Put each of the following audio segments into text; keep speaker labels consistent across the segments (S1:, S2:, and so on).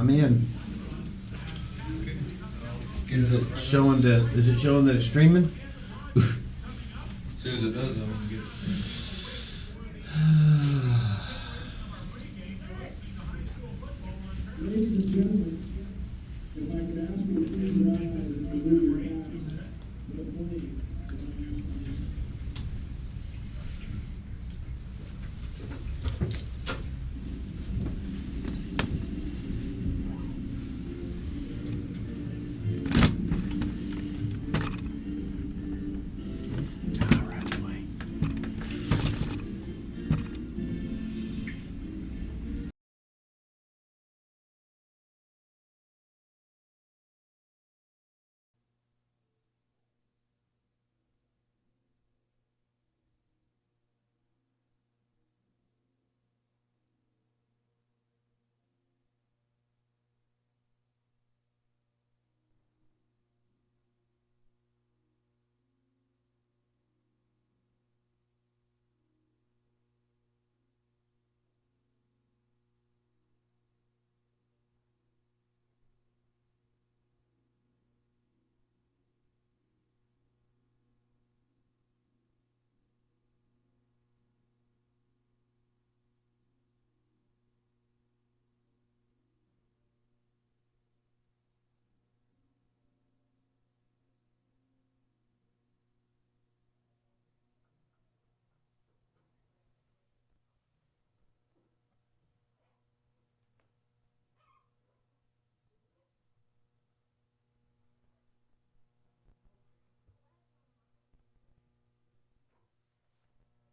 S1: I'm in.
S2: Okay.
S1: Is it showing that it's streaming?
S2: As soon as it does, I'm gonna get it.
S3: Ladies and gentlemen, if I could ask you to please rise and salute your flags for the playing of our national anthem.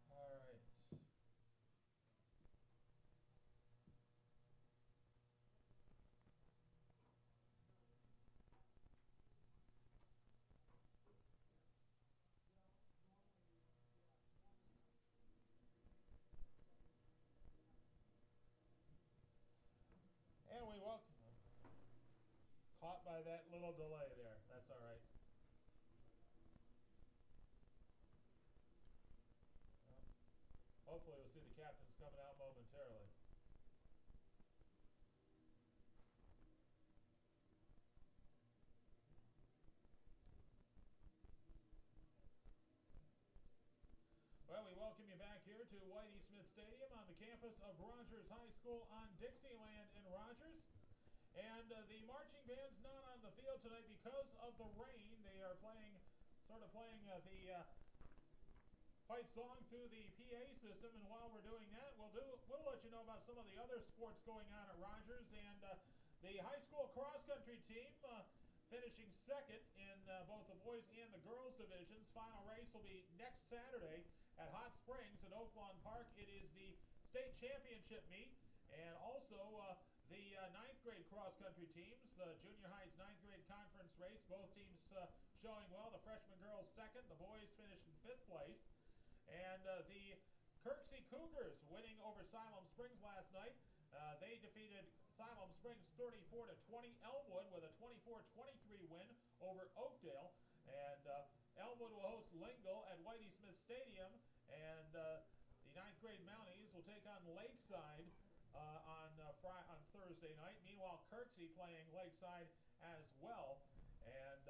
S4: All right. And we welcome. Caught by that little delay there. That's all right. Well, hopefully we'll see the captains coming out momentarily. Well, we welcome you back here to Whitey Smith Stadium on the campus of Rogers High School on Dixieland in Rogers. And the marching band's not on the field tonight because of the rain. They are playing the fight song through the PA system. And while we're doing that, we'll let you know about some of the other sports going on at Rogers. And the high school cross country team finishing second in both the boys and the girls divisions. Final race will be next Saturday at Hot Springs at Oaklawn Park. It is the state championship meet, and also the ninth grade cross-country teams, junior high's ninth grade conference race. Both teams showing well. The freshman girls second, the boys finished in fifth place. And the Kirksey Cougars winning over Siloam Springs last night. They defeated Siloam Springs 34-20. Elmwood with a 24-23 win over Oakdale. And Elmwood will host Lingle at Whitey Smith Stadium. And the ninth grade Mounties will take on Lakeside on Thursday night. Meanwhile, Kirksey playing Lakeside as well. And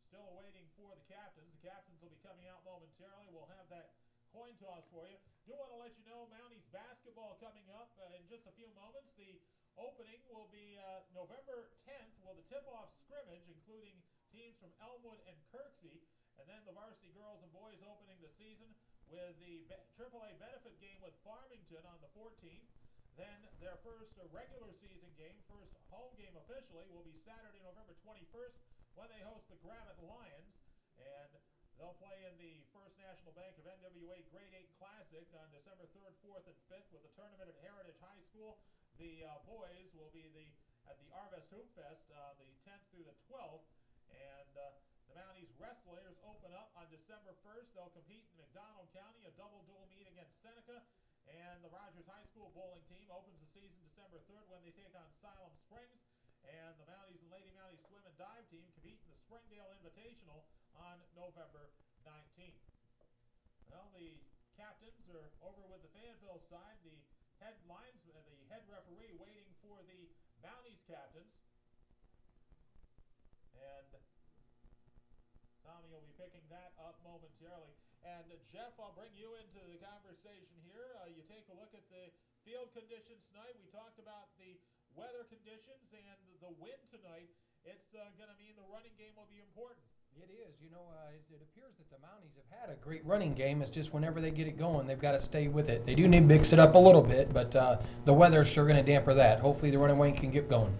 S4: still waiting for the captains. The captains will be coming out momentarily. We'll have that coin toss for you. Do want to let you know Mounties basketball coming up in just a few moments. The opening will be November 10th. Well, the tip-off scrimmage, including teams from Elmwood and Kirksey, and then the varsity girls and boys opening the season with the AAA benefit game with Farmington on the 14th. Then their first regular season game, first home game officially, will be Saturday, November 21st when they host the Gravette Lions. And they'll play in the First National Bank of NWA Grade 8 Classic on December 3rd, 4th, and 5th with the tournament at Heritage High School. The boys will be at the Arvest Hoop Fest the 10th through the 12th. And the Mounties Wrestlers open up on December 1st. They'll compete in McDonald County, a double duel meet against Seneca. And the Rogers High School bowling team opens the season December 3rd when they take on Siloam Springs. And the Mounties and Lady Mounties swim and dive team compete in the Springdale Invitational on November 19th. Well, the captains are over with the Fayetteville side. The head referee waiting for the Mounties captains. And Tommy will be picking that up momentarily. And Jeff, I'll bring you into the conversation here. You take a look at the field conditions tonight. We talked about the weather conditions and the wind tonight. It's going to mean the running game will be important.
S5: It is. You know, it appears that the Mounties have had a great running game. It's just whenever they get it going, they've got to stay with it. They do need to mix it up a little bit, but the weather's sure going to damper that. Hopefully the running game can get going.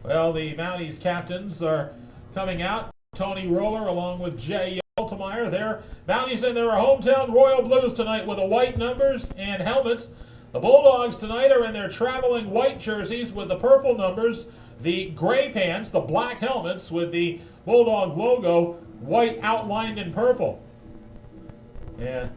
S4: Well, the Mounties captains are coming out. Tony Roller along with Jay Altemeyer. They're Mounties in their hometown Royal Blues tonight with the white numbers and helmets. The Bulldogs tonight are in their traveling white jerseys with the purple numbers, the gray pants, the black helmets with the Bulldog logo white outlined in purple. Yeah.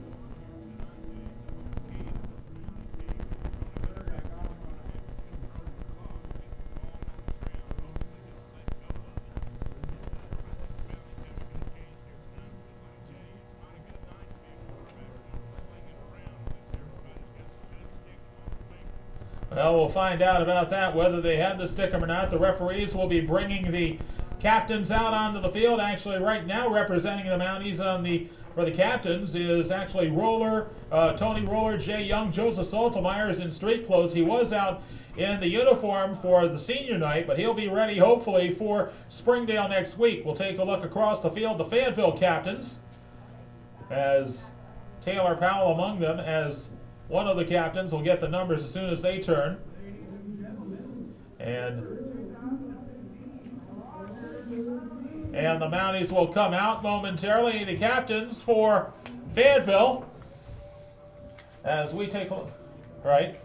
S4: Well, we'll find out about that, whether they have the stick 'em or not. The referees will be bringing the captains out onto the field. Actually, right now, representing the Mounties for the captains is actually Roller, Tony Roller, Jay Young, Joseph Saltemeyer is in street clothes. He was out in the uniform for the senior night, but he'll be ready, hopefully, for Springdale next week. We'll take a look across the field. The Fayetteville captains, as Taylor Powell among them, as one of the captains will get the numbers as soon as they turn. And the Mounties will come out momentarily. The captains for Fayetteville, as we take a look. Right.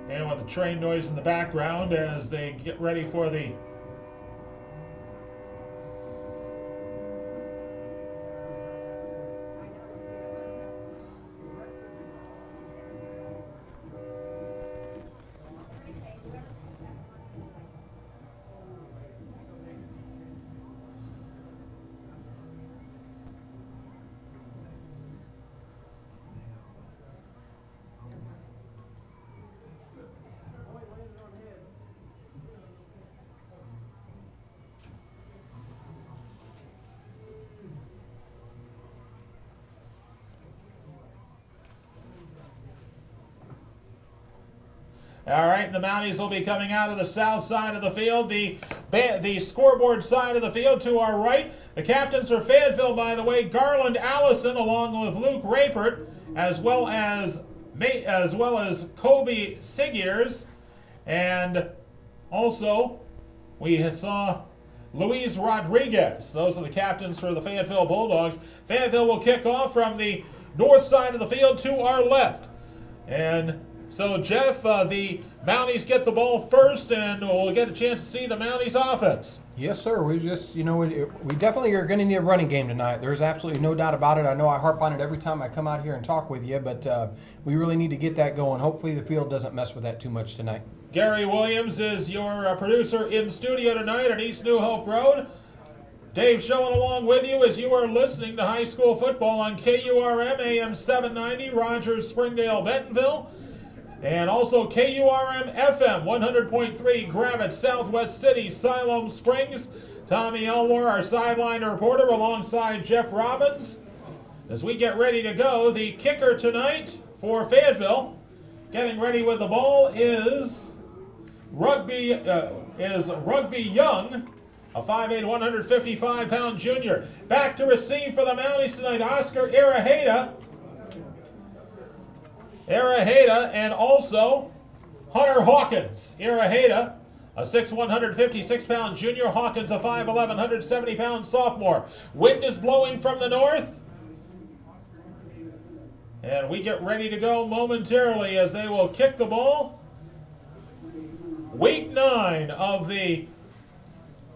S4: And with the train noise in the background as they get ready for the All right, the Mounties will be coming out of the south side of the field, the scoreboard side of the field to our right. The captains for Fayetteville, by the way, Garland Allison, along with Luke Rapert, as well as Kobe Sigiers, and also we saw Luis Rodriguez. Those are the captains for the Fayetteville Bulldogs. Fayetteville will kick off from the north side of the field to our left, and so, Jeff, the Mounties get the ball first, and we'll get a chance to see the Mounties offense.
S5: Yes, sir. We just, we definitely are going to need a running game tonight. There's absolutely no doubt about it. I know I harp on it every time I come out here and talk with you, but we really need to get that going. Hopefully the field doesn't mess with that too much tonight.
S4: Gary Williams is your producer in studio tonight at East New Hope Road. Dave showing along with you as you are listening to high school football on KURM AM 790, Rogers, Springdale, Bentonville. And also KURM FM 100.3 Gravette, Southwest City, Siloam Springs. Tommy Elmore, our sideline reporter, alongside Jeff Robbins. As we get ready to go, the kicker tonight for Fayetteville, getting ready with the ball, is Rugby Young, a 5'8", 155-pound junior. Back to receive for the Mounties tonight, Oscar Iraheta, and also Hunter Hawkins. Iraheta, a 6'1", 156-pound junior. Hawkins, a 5'11", 170-pound sophomore. Wind is blowing from the north. And we get ready to go momentarily as they will kick the ball. Week 9 of the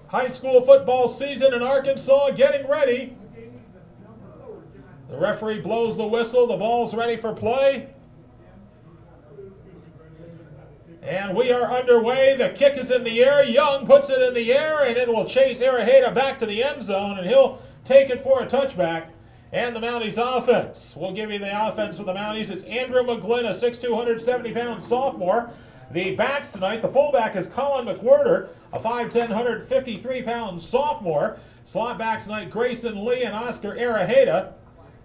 S4: high school football season in Arkansas getting ready. referee blows the whistle. The ball's ready for play. And we are underway. The kick is in the air. Young puts it in the air, and it will chase Arajeda back to the end zone, and he'll take it for a touchback. And the Mounties offense. We'll give you the offense for the Mounties. It's Andrew McGlynn, a 6'2", 270-pound sophomore. The backs tonight, the fullback is Colin McWhirter, a 5'10", 153-pound sophomore. Slot backs tonight, Grayson Lee and Oscar Arajeda.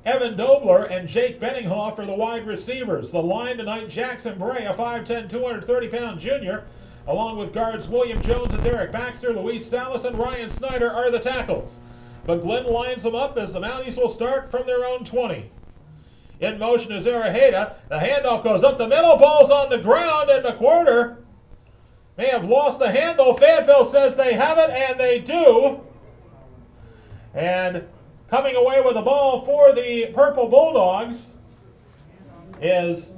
S4: Evan Dobler and Jake Benninghoff are the wide receivers. The line tonight, Jackson Bray, a 5'10", 230-pound junior, along with guards William Jones and Derek Baxter. Luis Salas and Ryan Snyder are the tackles. McGlynn lines them up as the Mounties will start from their own 20. In motion is Arajeda. The handoff goes up the middle. Ball's on the ground, and McWhirter may have lost the handle. Fayetteville says they have it, and they do. And coming away with the ball for the Purple Bulldogs it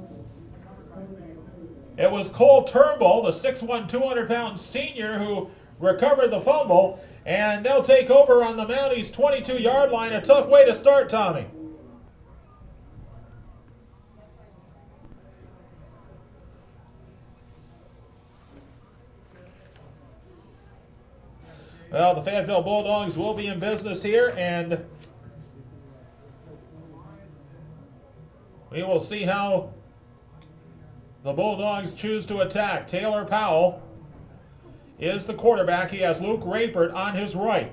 S4: was Cole Turnbull, the 6'1", 200-pound senior, who recovered the fumble. And they'll take over on the Mounties' 22-yard line. A tough way to start, Tommy. Well, the Fayetteville Bulldogs will be in business here, and we will see how the Bulldogs choose to attack. Taylor Powell is the quarterback. He has Luke Rapert on his right.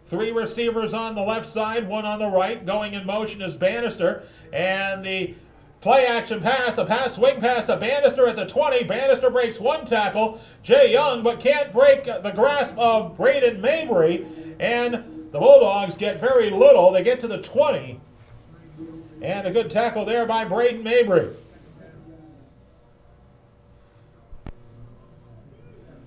S4: 3 receivers on the left side, 1 on the right. Going in motion is Bannister. And the play action pass, a pass swing pass to Bannister at the 20. Bannister breaks 1 tackle. Jay Young, but can't break the grasp of Braden Mabry. And the Bulldogs get very little. They get to the 20. And a good tackle there by Braden Mabry.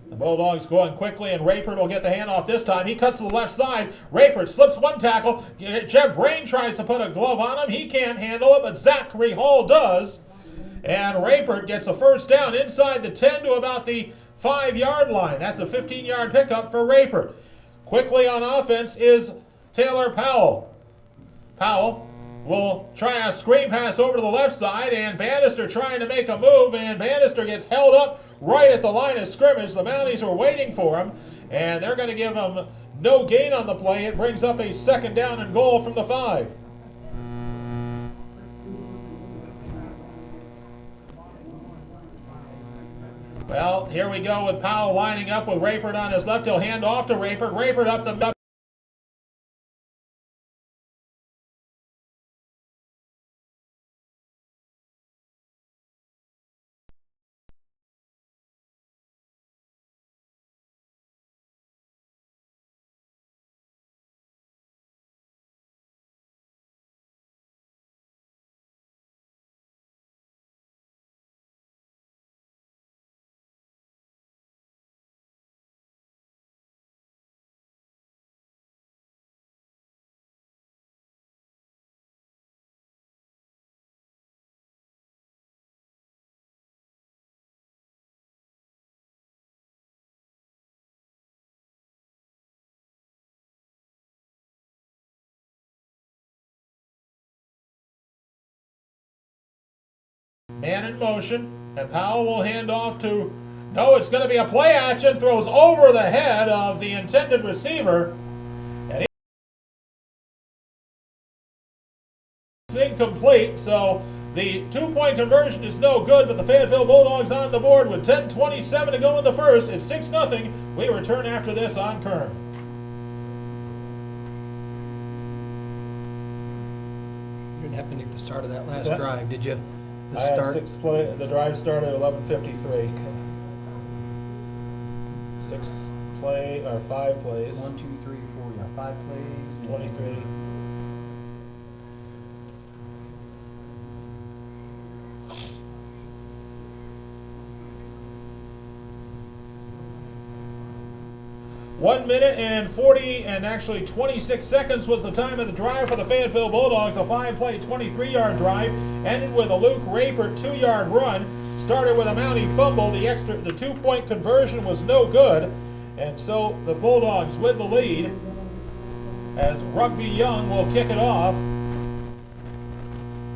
S4: The Bulldogs going quickly, and Rapert will get the handoff this time. He cuts to the left side. Rapert slips 1 tackle. Jeb Brain tries to put a glove on him. He can't handle it, but Zachary Hall does. And Rapert gets a first down inside the 10 to about the 5-yard line. That's a 15-yard pickup for Rapert. Quickly on offense is Taylor Powell. Powell will try a screen pass over to the left side, and Bannister trying to make a move, and Bannister gets held up right at the line of scrimmage. The Mounties are waiting for him, and they're going to give him no gain on the play. It brings up a 2nd down and goal from the 5. Well, here we go with Powell lining up with Rapert on his left. He'll hand off to Rapert. Rapert up the man in motion, and Powell will hand off to, no, it's going to be a play action, throws over the head of the intended receiver, and it's incomplete, so the 2-point conversion is no good, but the Fayetteville Bulldogs on the board with 10:27 to go in the first. It's 6-0. We return after this on Kern.
S5: You didn't happen to get the start of that last
S4: that?
S5: drive, did you?
S4: I had 6 play. The drive started at 11:53. 5 plays.
S5: 1, 2, 3, 4. Yeah, 5 plays.
S4: 23. One minute and 40 and actually 26 seconds was the time of the drive for the Fayetteville Bulldogs. A 5-play, 23-yard drive ended with a Luke Rapert 2-yard run. Started with a Mountie fumble. The 2-point conversion was no good, and so the Bulldogs with the lead as Rugby Young will kick it off.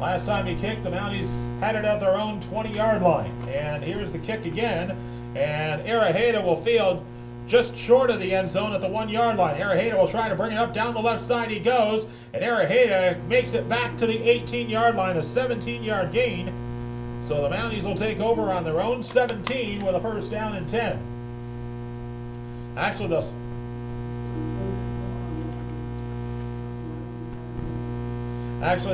S4: Last time he kicked, the Mounties had it at their own 20-yard line. And here's the kick again. And Araheda will field just short of the end zone at the 1-yard line. Araheda will try to bring it up down the left side. He goes. And Araheda makes it back to the 18-yard line, a 17-yard gain. So the Mounties will take over on their own 17 with a first down and 10. Actually,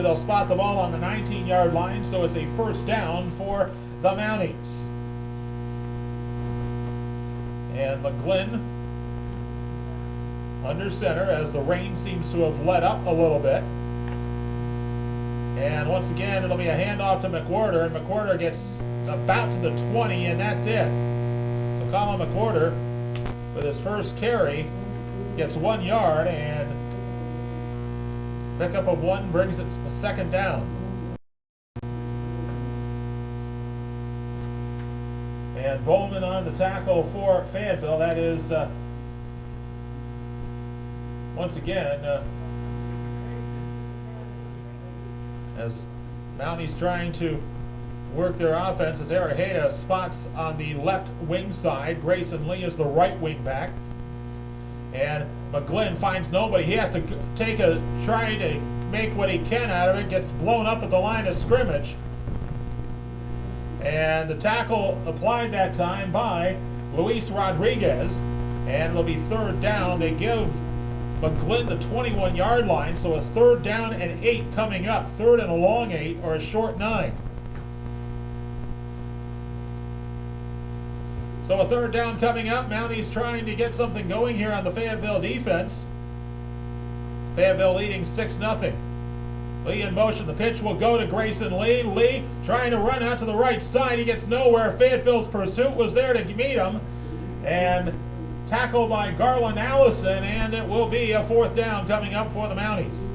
S4: they'll spot the ball on the 19-yard line, so it's a first down for the Mounties. And McGlynn under center as the rain seems to have let up a little bit. And once again, it'll be a handoff to McWhorter, and McWhorter gets about to the 20, and that's it. So Colin McWhorter, with his first carry, gets 1 yard, and pickup of 1 brings it a second down. And Bowman on the tackle for Fayetteville. That is, once again, as Mounties trying to work their offense, as Araheda spots on the left wing side. Grayson Lee is the right wing back. And McGlynn finds nobody. He has to try to make what he can out of it. Gets blown up at the line of scrimmage. And the tackle applied that time by Luis Rodriguez. And it'll be third down. They give McGlynn the 21-yard line, so it's third down and 8 coming up. Third and a long 8 or a short 9. So a third down coming up. Mounties trying to get something going here on the Fayetteville defense. Fayetteville leading 6-0. Lee in motion. The pitch will go to Grayson Lee. Lee trying to run out to the right side. He gets nowhere. Fayetteville's pursuit was there to meet him. And tackled by Garland Allison, and it will be a fourth down coming up for the Mounties.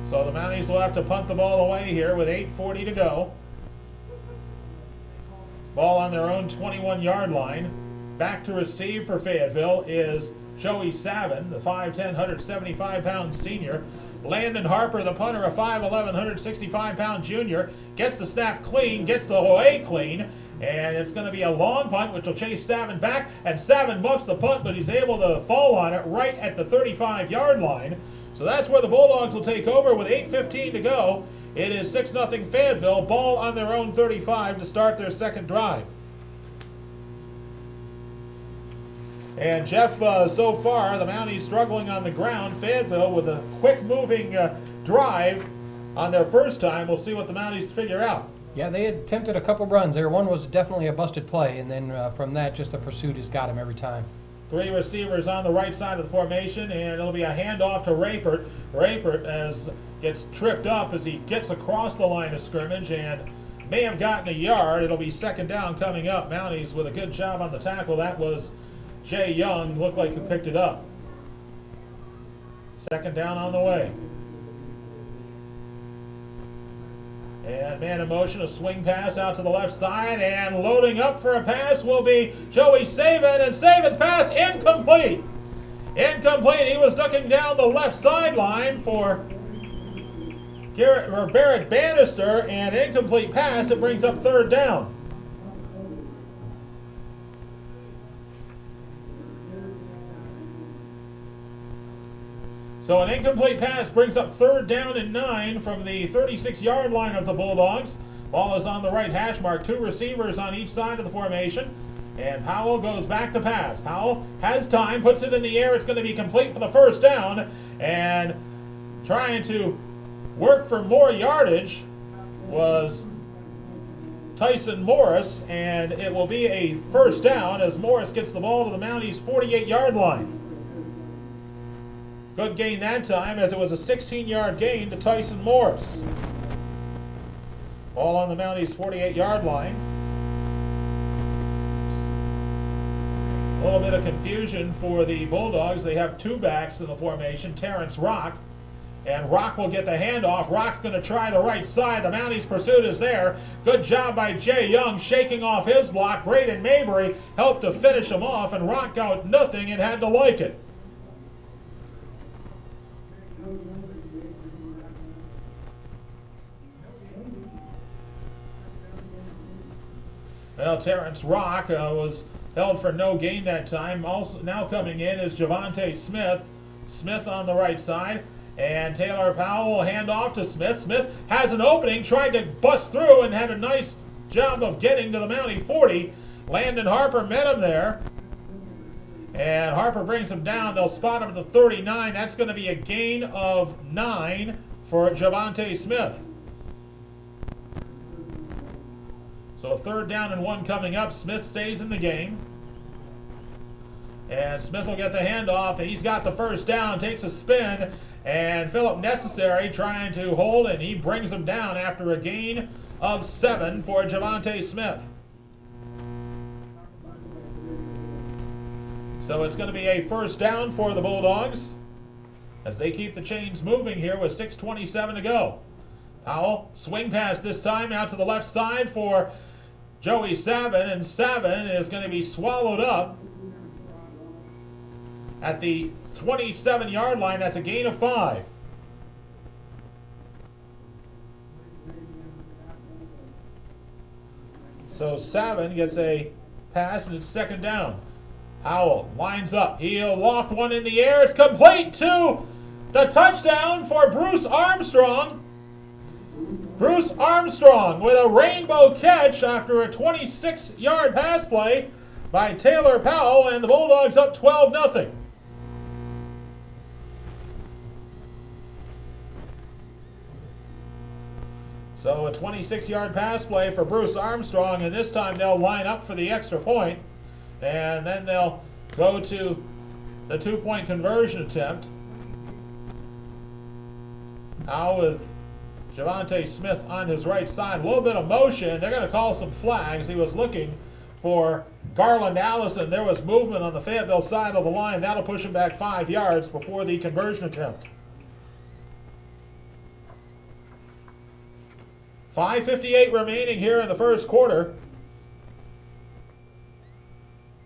S4: So the Mounties will have to punt the ball away here with 8:40 to go. Ball on their own 21-yard line. Back to receive for Fayetteville is Joey Savin, the 5'10", 175-pound senior. Landon Harper, the punter, a 5'11", 165-pound junior, gets the snap clean, gets the away clean, and it's going to be a long punt, which will chase Savin back, and Savin muffs the punt, but he's able to fall on it right at the 35-yard line. So that's where the Bulldogs will take over with 8:15 to go. It is 6-0 Fayetteville, ball on their own 35 to start their second drive. And Jeff, so far, the Mounties struggling on the ground. Fayetteville with a quick-moving drive on their first time. We'll see what the Mounties figure out.
S5: Yeah, they had attempted a couple runs there. One was definitely a busted play, and then from that, just the pursuit has got him every time.
S4: 3 receivers on the right side of the formation, and it'll be a handoff to Rapert. Rapert gets tripped up as he gets across the line of scrimmage and may have gotten a yard. It'll be second down coming up. Mounties with a good job on the tackle. That was Jay Young, looked like he picked it up. Second down on the way. And man in motion, a swing pass out to the left side, and loading up for a pass will be Joey Savin, and Savin's pass incomplete. Incomplete. He was ducking down the left sideline for Barrett Bannister, and incomplete pass. It brings up third down. So an incomplete pass brings up third down and 9 from the 36-yard line of the Bulldogs. Ball is on the right hash mark. 2 receivers on each side of the formation. And Powell goes back to pass. Powell has time, puts it in the air. It's going to be complete for the first down. And trying to work for more yardage was Tyson Morris. And it will be a first down as Morris gets the ball to the Mounties' 48-yard line. Good gain that time, as it was a 16-yard gain to Tyson Morris. Ball on the Mounties' 48-yard line. A little bit of confusion for the Bulldogs. They have 2 backs in the formation. Terrence Rock And Rock will get the handoff. Rock's going to try the right side. The Mounties pursuit is there. Good job by Jay Young shaking off his block. Braden Mabry helped to finish him off, and Rock got nothing and had to like it. Well, Terrence Rock was held for no gain that time. Also now coming in is Javante Smith. Smith on the right side. And Taylor Powell will hand off to Smith. Smith has an opening, tried to bust through and had a nice job of getting to the Mountie 40. Landon Harper met him there. And Harper brings him down. They'll spot him at the 39. That's going to be a gain of 9 for Javante Smith. So a 3rd down and 1 coming up. Smith stays in the game. And Smith will get the handoff, and he's got the 1st down, takes a spin, and Philip Necessary trying to hold, and he brings him down after a gain of 7 for Javante Smith. So it's going to be a 1st down for the Bulldogs as they keep the chains moving here with 6:27 to go. Powell, swing pass this time out to the left side for Joey Savin, and Savin is going to be swallowed up at the 27-yard line. That's a gain of 5. So Savin gets a pass, and it's 2nd down. Powell lines up. He'll loft one in the air. It's complete to the touchdown for Bruce Armstrong. Bruce Armstrong with a rainbow catch after a 26-yard pass play by Taylor Powell, and the Bulldogs up 12-0. So a 26-yard pass play for Bruce Armstrong, and this time they'll line up for the extra point, and then they'll go to the 2-point conversion attempt. Now with Javante Smith on his right side, a little bit of motion. They're going to call some flags. He was looking for Garland Allison. There was movement on the Fayetteville side of the line. That'll push him back 5 yards before the conversion attempt. 5:58 remaining here in the 1st quarter.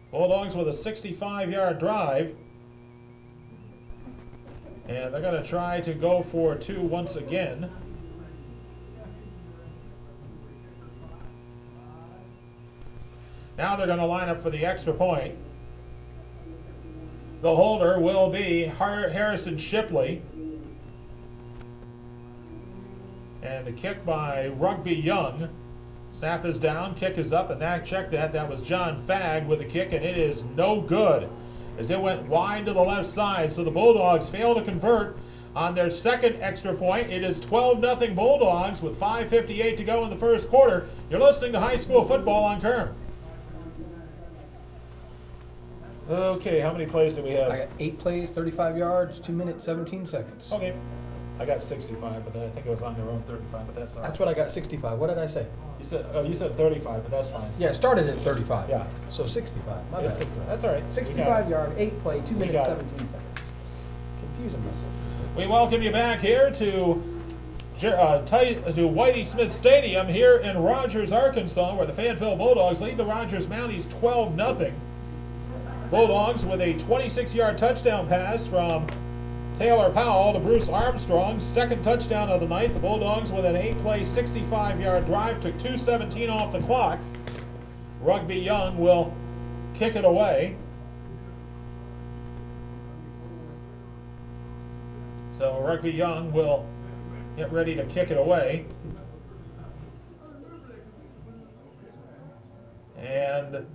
S4: Bulldogs with a 65-yard drive. And they're going to try to go for 2 once again. Now they're going to line up for the extra point. The holder will be Harrison Shipley. And the kick by Rugby Young. Snap is down, kick is up, and that checked that. That was John Fagg with the kick, and it is no good as it went wide to the left side. So the Bulldogs fail to convert on their 2nd extra point. It is 12-0 Bulldogs with 5:58 to go in the 1st quarter. You're listening to high school football on Kern. Okay, how many plays do we have?
S5: I got 8 plays, 35 yards, 2 minutes, 17 seconds.
S4: Okay. I got 65, but then I think it was on their own 35, but that's all right.
S5: That's what I got, 65. What did I say?
S4: You said 35, but that's fine.
S5: Yeah, it started at 35.
S4: Yeah.
S5: So 65. My
S4: Yeah,
S5: bad.
S4: 65. That's all right.
S5: 65 yard, 8 play, 2 minutes,
S4: got it.
S5: 17 seconds. Confusing myself.
S4: We welcome you back here to Whitey Smith Stadium here in Rogers, Arkansas, where the Fayetteville Bulldogs lead the Rogers Mounties 12-0. Bulldogs with a 26-yard touchdown pass from Taylor Powell to Bruce Armstrong. 2nd touchdown of the night. The Bulldogs with an 8-play, 65-yard drive. Took 2:17 off the clock. Rugby Young will kick it away. So Rugby Young will get ready to kick it away. And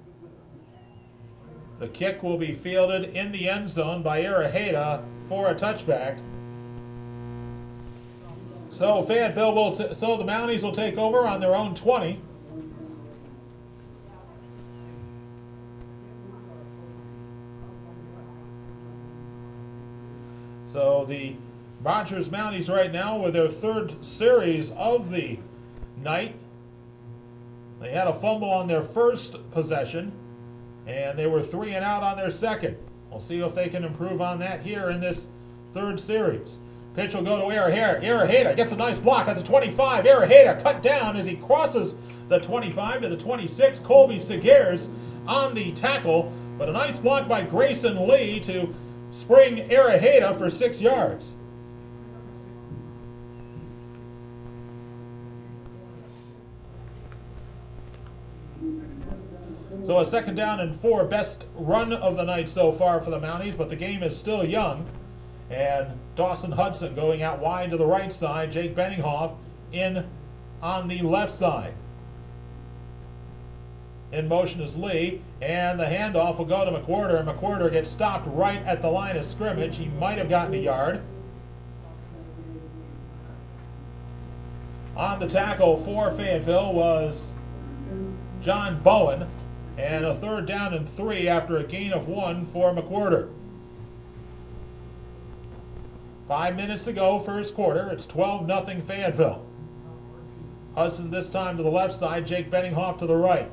S4: the kick will be fielded in the end zone by Iraheda for a touchback. So Fayetteville will, so the Mounties will take over on their own 20. So the Rogers Mounties right now with their 3rd series of the night. They had a fumble on their 1st possession, and they were 3 and out on their 2nd. We'll see if they can improve on that here in this 3rd series. Pitch will go to Araheda. Araheda gets a nice block at the 25. Araheda cut down as he crosses the 25 to the 26. Colby Seguers on the tackle, but a nice block by Grayson Lee to spring Araheda for 6 yards. So a 2nd down and 4, best run of the night so far for the Mounties, but the game is still young. And Dawson Hudson going out wide to the right side. Jake Benninghoff in on the left side. In motion is Lee, and the handoff will go to McWhorter, and McWhorter gets stopped right at the line of scrimmage. He might have gotten a yard. On the tackle for Fayetteville was John Bowen, and a 3rd down and 3 after a gain of 1 for McWhorter. 5 minutes to go, first quarter. It's 12-0 Fayetteville. Hudson this time to the left side, Jake Benninghoff to the right.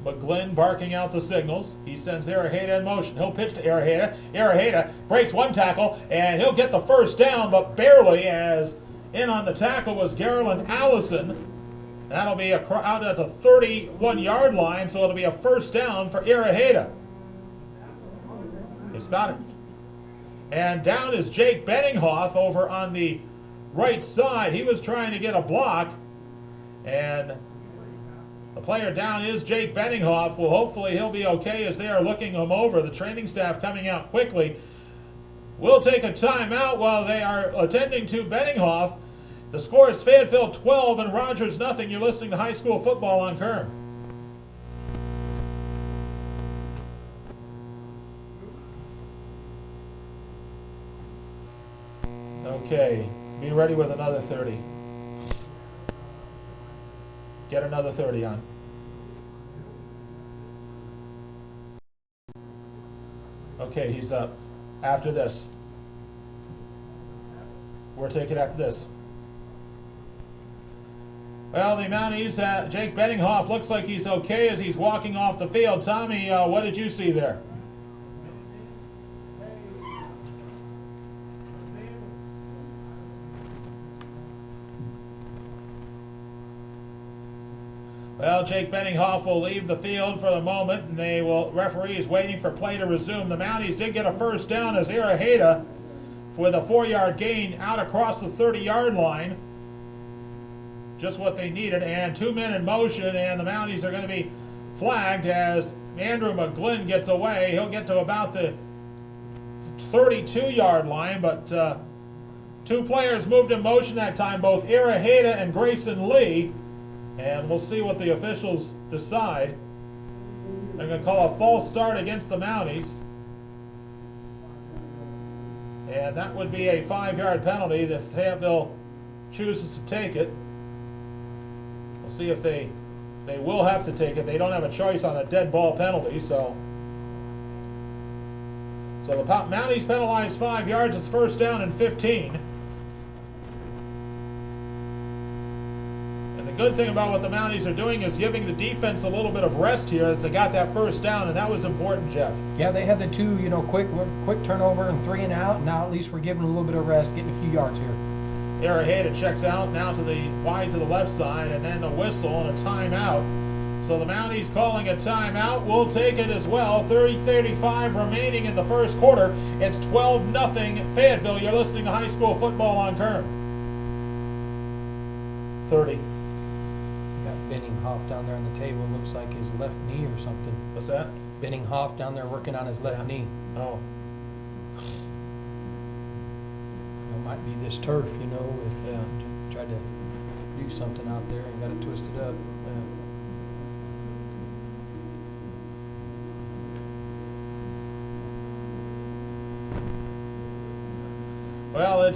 S4: McGlynn barking out the signals. He sends Araheda in motion. He'll pitch to Araheda. Araheda breaks one tackle, and he'll get the first down, but barely, as in on the tackle was Garland Allison. That'll be out at the 31-yard line, so it'll be a first down for Araheda. He's got it. And down is Jake Benninghoff over on the right side. He was trying to get a block, and the player down is Jake Benninghoff. Well, hopefully he'll be okay as they are looking him over. The training staff coming out quickly. We'll take a timeout while they are attending to Benninghoff. The score is Fayetteville 12 and Rogers nothing. You're listening to High School Football on Kern. Okay, be ready with another 30. Get another 30 on. Okay, he's up. After this. We'll take it after this. Well, the Mounties, Jake Benninghoff looks like he's okay as he's walking off the field. Tommy, what did you see there? Well, Jake Benninghoff will leave the field for the moment, and referee is waiting for play to resume. The Mounties did get a first down as Araheda, with a 4-yard gain out across the 30-yard line. Just what they needed, and 2 men in motion, and the Mounties are going to be flagged as Andrew McGlynn gets away. He'll get to about the 32-yard line, but 2 players moved in motion that time, both Araheda and Grayson Lee. And we'll see what the officials decide. They're going to call a false start against the Mounties. And that would be a 5-yard penalty if Fayetteville chooses to take it. We'll see if they will have to take it. They don't have a choice on a dead ball penalty, so the Mounties penalized 5 yards. It's first down and 15. The good thing about what the Mounties are doing is giving the defense a little bit of rest here as they got that first down, and that was important, Jeff.
S5: Yeah, they had the 2, quick turnover and 3 and out. Now at least we're giving them a little bit of rest, getting a few yards here.
S4: Araheda checks out now to the wide to the left side, and then a whistle and a timeout. So the Mounties calling a timeout. We'll take it as well. 30-35 remaining in the first quarter. It's 12-0 Fayetteville. You're listening to High School Football on Kern. 30.
S5: Benninghoff down there on the table, looks like his left knee or something.
S4: What's that?
S5: Benninghoff down there working on his left knee.
S4: Oh.
S5: It might be this turf, with tried to do something out there and got it twisted up.
S4: Well,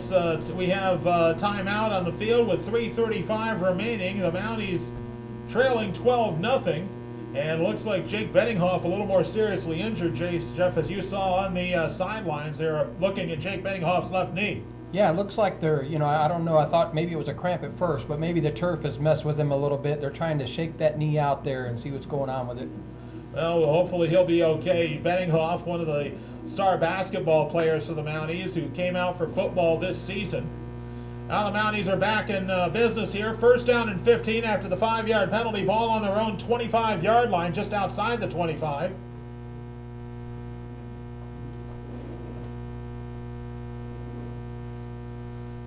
S4: we have timeout on the field with 3:35 remaining. The Mounties trailing 12-0, and looks like Jake Benninghoff a little more seriously injured. Jeff, as you saw on the sidelines, they're looking at Jake Benninghoff's left knee.
S5: Yeah, it looks like they're, I don't know, I thought maybe it was a cramp at first, but maybe the turf has messed with him a little bit. They're trying to shake that knee out there and see what's going on with it.
S4: Well, hopefully he'll be okay. Benninghoff, one of the star basketball players for the Mounties, who came out for football this season. Now the Mounties are back in business here. First down and 15 after the 5-yard penalty. Ball on their own 25-yard line, just outside the 25.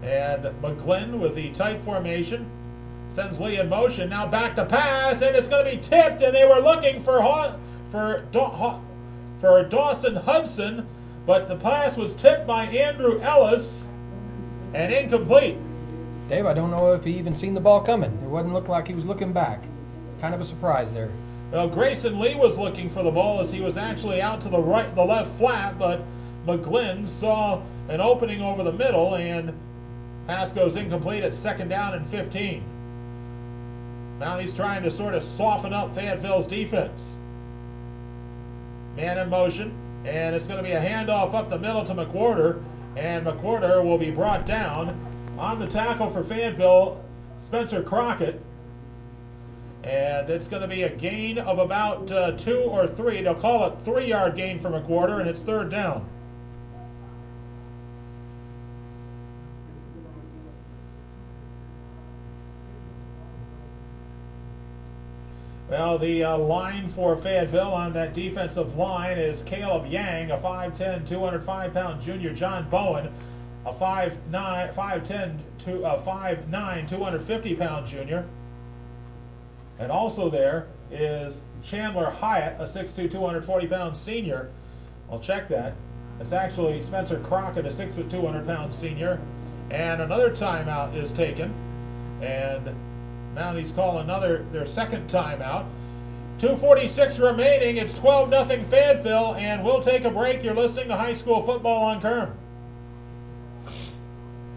S4: And McGlynn with the tight formation sends Lee in motion. Now back to pass, and it's going to be tipped. And they were looking for Dawson Hudson, but the pass was tipped by Andrew Ellis and incomplete.
S5: Dave, I don't know if he even seen the ball coming. It wasn't look like he was looking back. Kind of a surprise there.
S4: Well, Grayson Lee was looking for the ball as he was actually out to the left flat, but McGlynn saw an opening over the middle, and pass goes incomplete at second down and 15. Now he's trying to sort of soften up Fayetteville's defense. Man in motion, and it's going to be a handoff up the middle to McWhorter, and McWhorter will be brought down. On the tackle for Fayetteville, Spencer Crockett, and it's going to be a gain of about 2 or 3. They'll call it 3-yard gain for McWhorter, and it's third down. Well, the line for Fayetteville on that defensive line is Caleb Yang, a 5'10", 205-pound junior, John Bowen, a 5'9", 250-pound junior. And also there is Chandler Hyatt, a 6'2", 240-pound senior. I'll check that. It's actually Spencer Crockett, a 6', 200-pound senior. And another timeout is taken. And Mounties call their second timeout. 2:46 remaining. It's 12-0 Fayetteville, and we'll take a break. You're listening to High School Football on Kerm.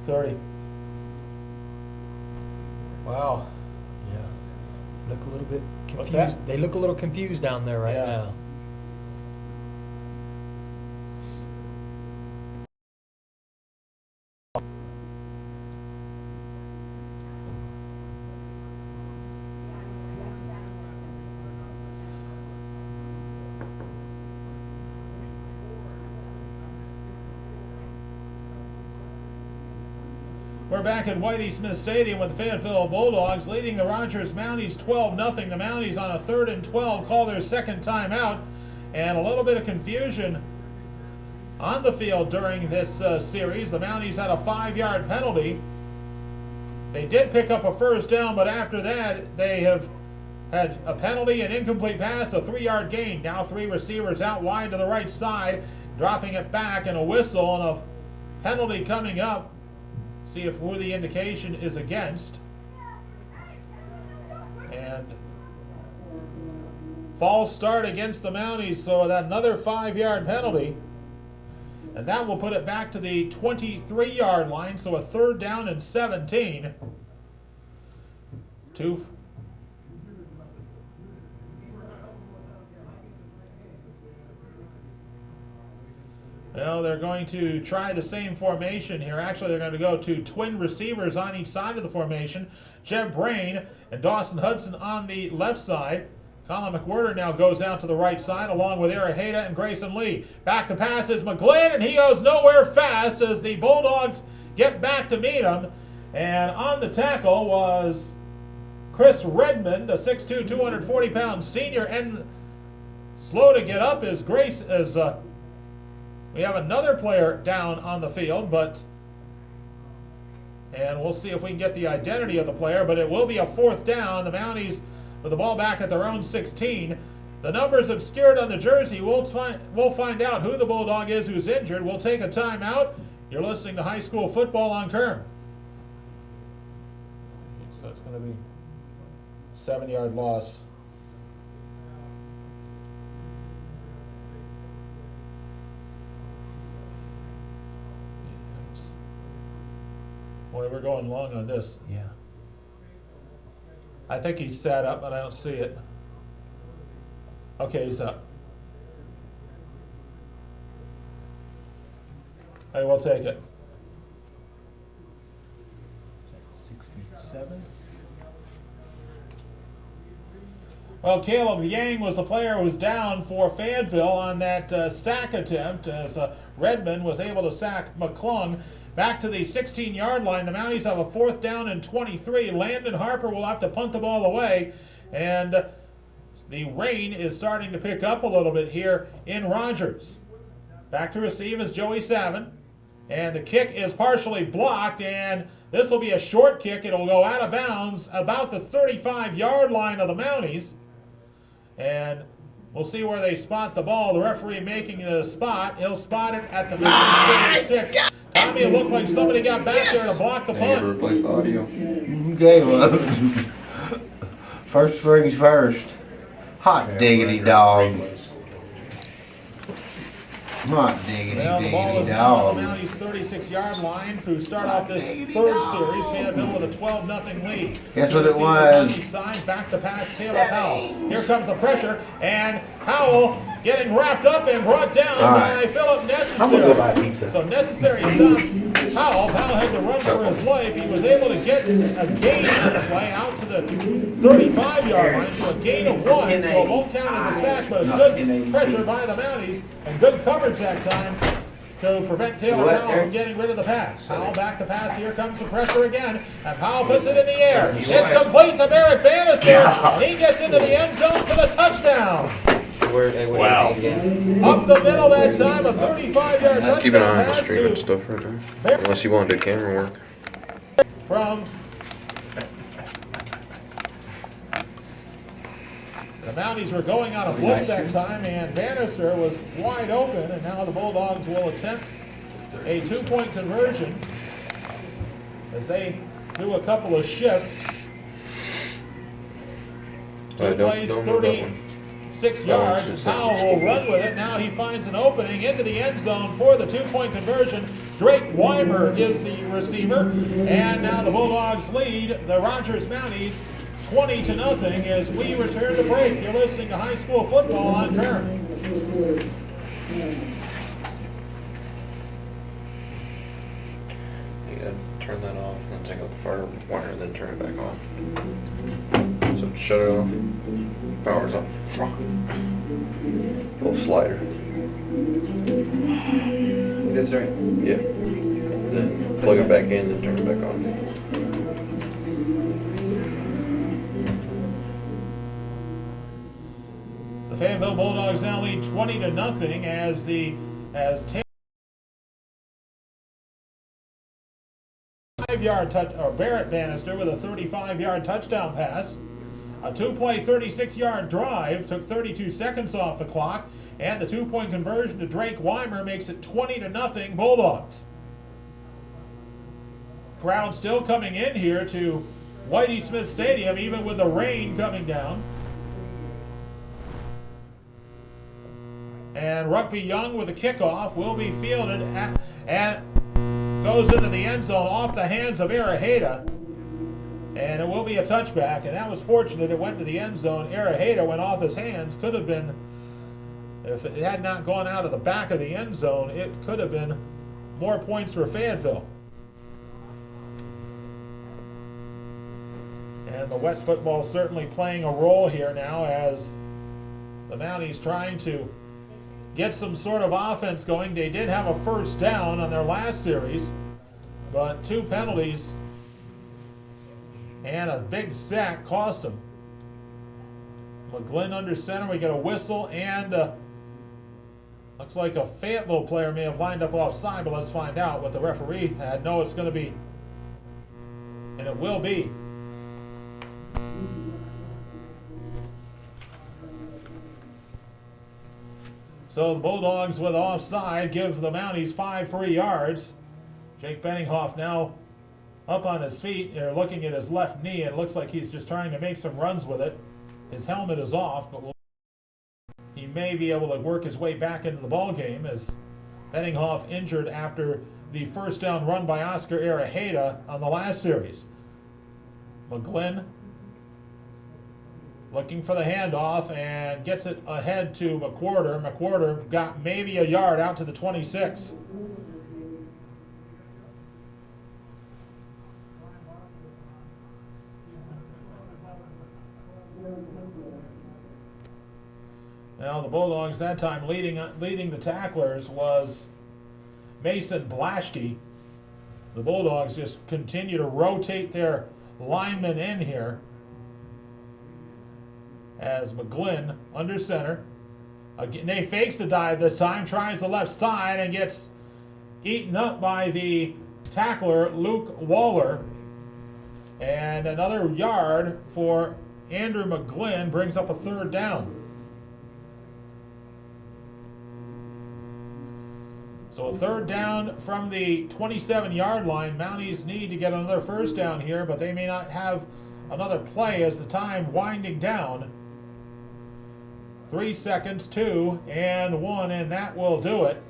S4: 30.
S5: Wow. Yeah. Look a little bit confused.
S4: What's that?
S5: They look a little confused down there right
S4: Yeah.
S5: now.
S4: We're back at Whitey Smith Stadium with the Fayetteville Bulldogs leading the Rogers Mounties 12-0. The Mounties on a 3rd and 12 call their second timeout, and a little bit of confusion on the field during this series. The Mounties had a 5-yard penalty. They did pick up a first down, but after that they have had a penalty, an incomplete pass, a 3-yard gain. Now 3 receivers out wide to the right side, dropping it back, and a whistle and a penalty coming up. See if who the indication is against. And false start against the Mounties, so that another 5-yard penalty. And that will put it back to the 23-yard line, so a 3rd down and 17. Well, they're going to try the same formation here. Actually, they're going to go to twin receivers on each side of the formation. Jeb Brain and Dawson Hudson on the left side. Colin McWhorter now goes out to the right side along with Araheda and Grayson Lee. Back to pass is McGlynn, and he goes nowhere fast as the Bulldogs get back to meet him. And on the tackle was Chris Redmond, a 6'2", 240-pound senior, and slow to get up is we have another player down on the field, and we'll see if we can get the identity of the player, but it will be a 4th down. The Mounties with the ball back at their own 16. The number's obscured on the jersey. We'll find out who the Bulldog is who's injured. We'll take a timeout. You're listening to High School Football on Kerm. So it's going to be 7-yard loss. Boy, we're going long on this.
S5: Yeah.
S4: I think he's sat up, but I don't see it. Okay, he's up. Hey, we'll take it.
S5: 67.
S4: Well, Caleb Yang was the player who was down for Fayetteville on that sack attempt as Redmond was able to sack McClung. Back to the 16-yard line. The Mounties have a 4th down and 23. Landon Harper will have to punt the ball away. And the rain is starting to pick up a little bit here in Rogers. Back to receive is Joey Savin. And the kick is partially blocked, and this will be a short kick. It'll go out of bounds about the 35-yard line of the Mounties. And we'll see where they spot the ball. The referee making the spot. He'll spot it at the 36. Tommy, it looked like somebody got back there to block the
S2: They never
S4: punt.
S2: replaced the audio.
S6: Okay, well, first things first. Hot diggity dog. Hot diggity
S4: Well, the ball
S6: diggity
S4: is now on the
S6: dog.
S4: Mounties' 36-yard line to start off this third series. Fayetteville with a 12-0 lead.
S6: Guess what it
S4: Receivers
S6: was?
S4: on the side, back to pass, Taylor Powell. Here comes the pressure, and Powell getting wrapped up and brought down by Philip Necessary. So Necessary stops Powell. Powell had to run for his life. He was able to get a gain on the play out to the 35-yard line, so a gain of 1. So it won't count as a sack, but a good pressure by the Mounties and good coverage that time to prevent Taylor Powell from getting rid of the pass. Powell back to pass. Here comes the pressure again, and Powell puts it in the air. It's complete to Barrett Bannister, and he gets into the end zone for the touchdown.
S7: Wow.
S4: Up the middle that time, a 35-yard touchdown
S2: Keep an eye on the
S4: pass
S2: stream and
S4: to
S2: stuff right there. Unless you want to do camera work.
S4: from the Mounties were going on a blitz that time, and Bannister was wide open, and now the Bulldogs will attempt a 2-point conversion as they do a couple of shifts. Two plays,
S2: Don't move that one.
S4: 36 yards, and Powell will run with it. Now he finds an opening into the end zone for the 2-point conversion. Drake Weimer is the receiver, and now the Bulldogs lead the Rogers Mounties 20-0 as we return to break. You're listening to high school football on Kern.
S2: You gotta turn that off, and then take out the fire wire, and then turn it back on. So shut it off. Power's up. Little slider.
S6: This right.
S2: Yeah. Then plug it back in and turn it back on.
S4: The Fayetteville Bulldogs now lead 20-0 as 5-yard touch, or Barrett Bannister with a 35-yard touchdown pass. A 2-play 36-yard drive took 32 seconds off the clock, and the 2-point conversion to Drake Weimer makes it 20-0 Bulldogs. Crowd still coming in here to Whitey Smith Stadium, even with the rain coming down. And Rugby Young with a kickoff will be fielded and goes into the end zone off the hands of Araheda. And it will be a touchback, and that was fortunate. It went to the end zone. Araheda went off his hands. Could have been, if it had not gone out of the back of the end zone, it could have been more points for Fayetteville. And the wet football certainly playing a role here now as the Mounties trying to get some sort of offense going. They did have a first down on their last series, but 2 penalties and a big sack cost them. McGlynn under center. We get a whistle, and looks like a Fayetteville player may have lined up offside, but let's find out what the referee had. No, it's going to be, and it will be. So the Bulldogs with offside give the Mounties 5 free yards. Jake Benninghoff now up on his feet. They're looking at his left knee. It looks like he's just trying to make some runs with it. His helmet is off, but he may be able to work his way back into the ball game as Benninghoff injured after the first down run by Oscar Araheda on the last series. McGlynn looking for the handoff and gets it ahead to McWhorter. McWhorter got maybe a yard out to the 26. Now the Bulldogs that time leading the tacklers was Mason Blaschke. The Bulldogs just continue to rotate their linemen in here as McGlynn under center. Again, they fakes the dive this time, tries the left side and gets eaten up by the tackler Luke Waller. And another yard for Andrew McGlynn brings up a third down. So a third down from the 27-yard line. Mounties need to get another first down here, but they may not have another play as the time winding down. 3 seconds, 2 and 1, and that will do it.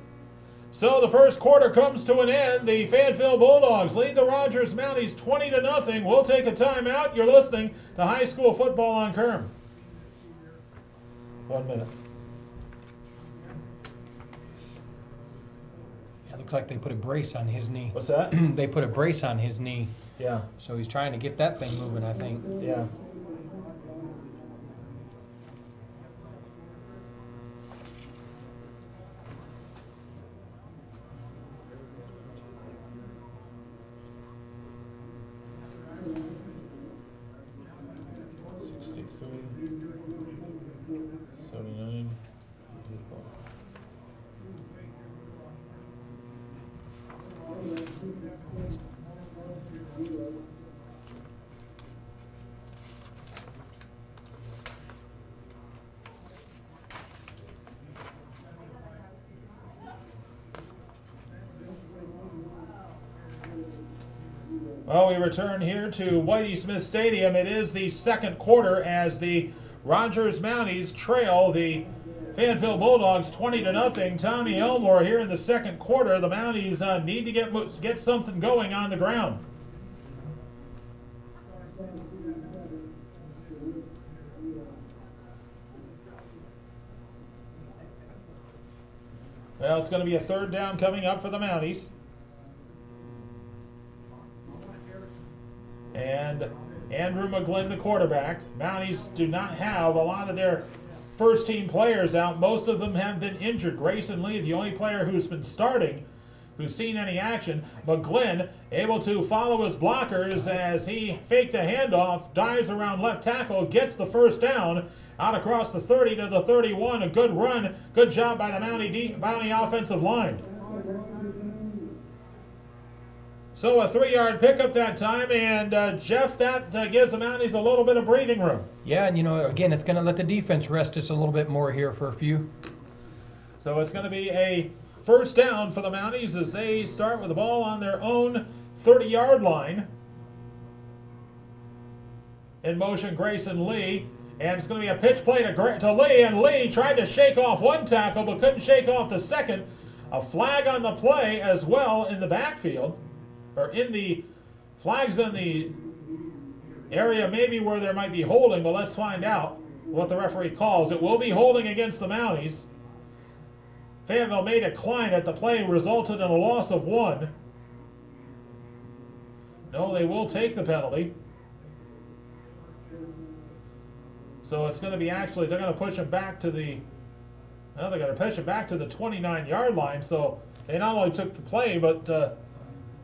S4: So the first quarter comes to an end. The Fayetteville Bulldogs lead the Rogers Mounties 20-0. We'll take a timeout. You're listening to High School Football on Kerm. 1 minute.
S5: It looks like they put a brace on his knee.
S4: What's that?
S5: They put a brace on his knee,
S4: Yeah,
S5: so he's trying to get that thing moving, I think.
S4: yeah. Well, we return here to Whitey Smith Stadium. It is the second quarter as the Rogers Mounties trail the Fayetteville Bulldogs 20-0. Tommy Elmore here in the second quarter. The Mounties need to get something going on the ground. Well, it's going to be a third down coming up for the Mounties. And Andrew McGlynn, the quarterback. Mounties do not have a lot of their first team players out. Most of them have been injured. Grayson Lee, the only player who's been starting, who's seen any action. McGlynn able to follow his blockers as he faked the handoff, dives around left tackle, gets the first down out across the 30 to the 31. A good run. Good job by the Mountie offensive line. So a 3-yard pickup that time, and Jeff, that gives the Mounties a little bit of breathing room.
S5: Yeah, and again, it's going to let the defense rest just a little bit more here for a few.
S4: So it's going to be a first down for the Mounties as they start with the ball on their own 30-yard line. In motion, Grayson Lee, and it's going to be a pitch play to Lee, and Lee tried to shake off one tackle but couldn't shake off the second. A flag on the play as well in the backfield. Or in the flags in the area maybe where there might be holding, but let's find out what the referee calls. It will be holding against the Mounties. Fayetteville may decline it. The play resulted in a loss of 1. No, they will take the penalty. So it's going to be they're going to push him back to the, they're going to push him back to the 29-yard line. So they not only took the play, but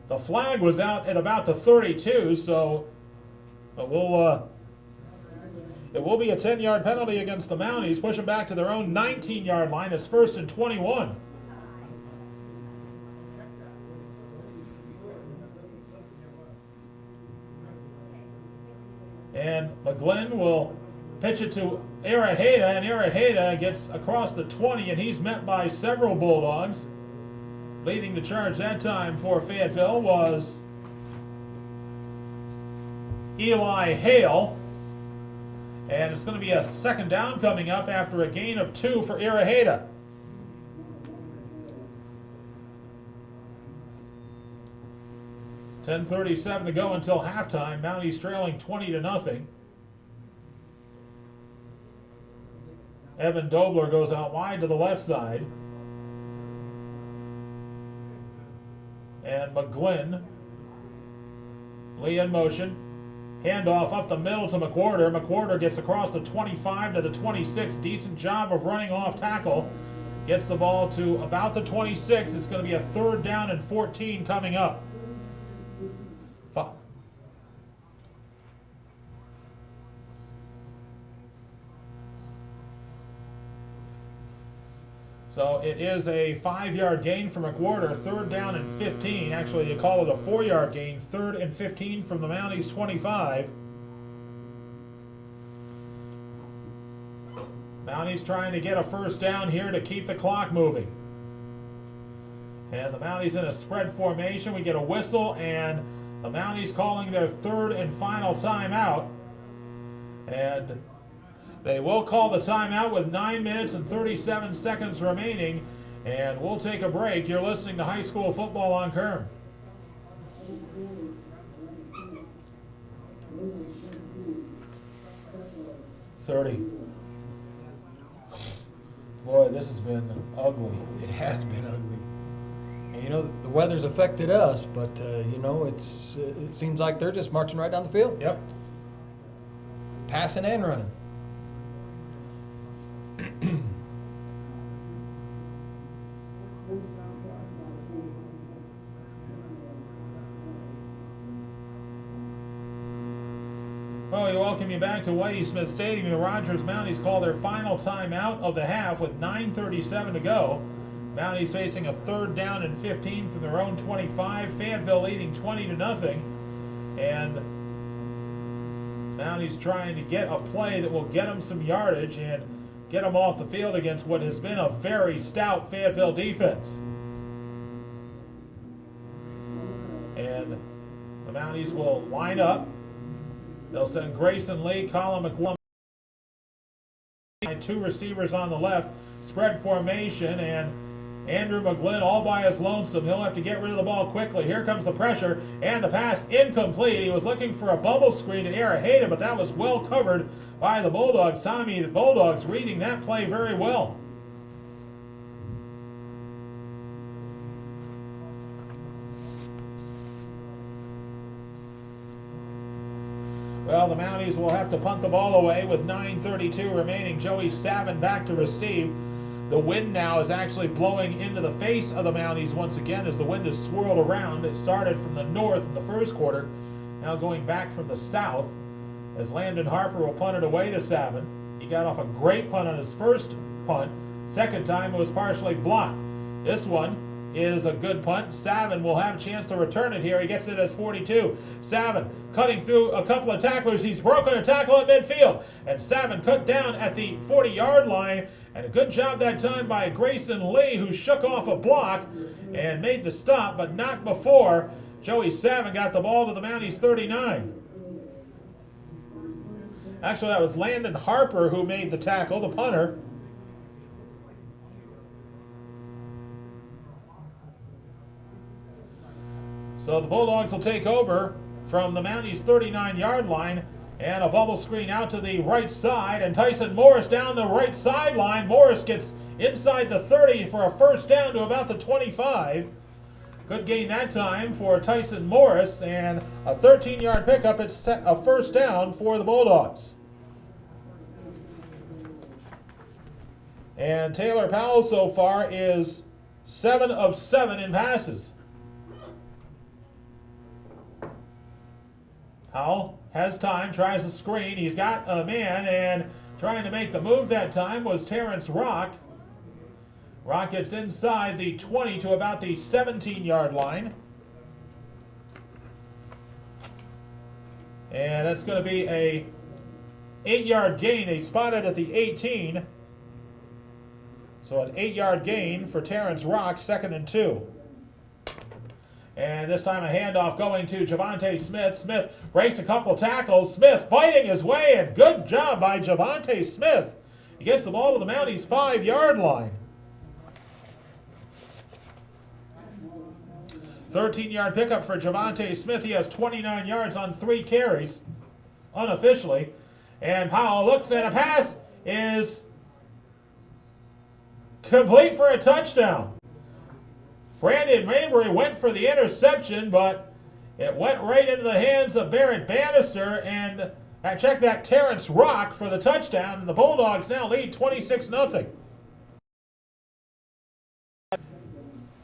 S4: the flag was out at about the 32, so it will be a 10-yard penalty against the Mounties. Push them back to their own 19-yard line. It's 1st and 21. And McGlynn will pitch it to Araheda, and Araheda gets across the 20, and he's met by several Bulldogs. Leading the charge that time for Fayetteville was Eli Hale. And it's going to be a second down coming up after a gain of 2 for Iraheda. $10:37 to go until halftime. Mounties trailing 20-0. Evan Dobler goes out wide to the left side. And McGlynn, Lee in motion, Handoff up the middle to McWhorter. McWhorter gets across the 25 to the 26. Decent job of running off tackle. Gets the ball to about the 26. It's going to be a 3rd down and 14 coming up. So it is a 5-yard gain for McWhorter, 3rd down and 15. Actually, they call it a 4-yard gain, 3rd and 15 from the Mounties 25. Mounties trying to get a 1st down here to keep the clock moving. And the Mounties in a spread formation. We get a whistle, and the Mounties calling their 3rd and final timeout. And they will call the timeout with 9 minutes and 37 seconds remaining, and we'll take a break. You're listening to High School Football on Kern. Boy, this has been ugly.
S5: It has been ugly. And, you know, the weather's affected us, but you know, it seems like they're just marching right down the field.
S4: Yep.
S5: Passing and running.
S4: Well, we welcome you back to Whitey Smith Stadium. The Rogers Mounties call their final timeout of the half with 9:37 to go. Mounties facing a 3rd down and 15 from their own 25. Fayetteville leading 20-0. And Mounties trying to get a play that will get them some yardage and get them off the field against what has been a very stout Fayetteville defense. And the Mounties will line up. They'll send Grayson Lee, Colin McWilliams, and 2 receivers on the left. Spread formation, and Andrew McGlynn all by his lonesome. He'll have to get rid of the ball quickly. Here comes the pressure, and the pass incomplete. He was looking for a bubble screen to Araheda, but that was well covered by the Bulldogs. Tommy, the Bulldogs reading that play very well. Well, the Mounties will have to punt the ball away with 9:32 remaining. Joey Savin back to receive. The wind now is actually blowing into the face of the Mounties once again as the wind is swirled around. It started from the north in the 1st quarter, now going back from the south as Landon Harper will punt it away to Savin. He got off a great punt on his 1st punt. 2nd time it was partially blocked. This one is a good punt. Savin will have a chance to return it here. He gets it as 42. Savin cutting through a couple of tacklers. He's broken a tackle at midfield. And Savin cut down at the 40-yard line. And a good job that time by Grayson Lee, who shook off a block and made the stop, but not before Joey Savin got the ball to the Mounties 39. Actually, that was Landon Harper who made the tackle, the punter. So the Bulldogs will take over from the Mounties 39-yard line, and a bubble screen out to the right side, and Tyson Morris down the right sideline. Morris gets inside the 30 for a 1st down to about the 25. Good gain that time for Tyson Morris, and a 13-yard pickup. It's a 1st down for the Bulldogs. And Taylor Powell so far is 7 of 7 in passes. Powell has time, tries a screen. He's got a man, and trying to make the move that time was Terrence Rock. Rock gets inside the 20 to about the 17-yard line. And that's going to be a 8-yard gain. They spotted at the 18. So an 8-yard gain for Terrence Rock, 2nd and 2. And this time a handoff going to Javonte Smith. Smith breaks a couple tackles. Smith fighting his way, and good job by Javonte Smith. He gets the ball to the Mounties 5-yard line. 13-yard pickup for Javonte Smith. He has 29 yards on 3 carries, unofficially. And Powell looks at a pass, is complete for a touchdown. Brandon Mabry went for the interception, but It went right into the hands of Barrett Bannister, and check that, Terrence Rock for the touchdown, and the Bulldogs now lead 26-0.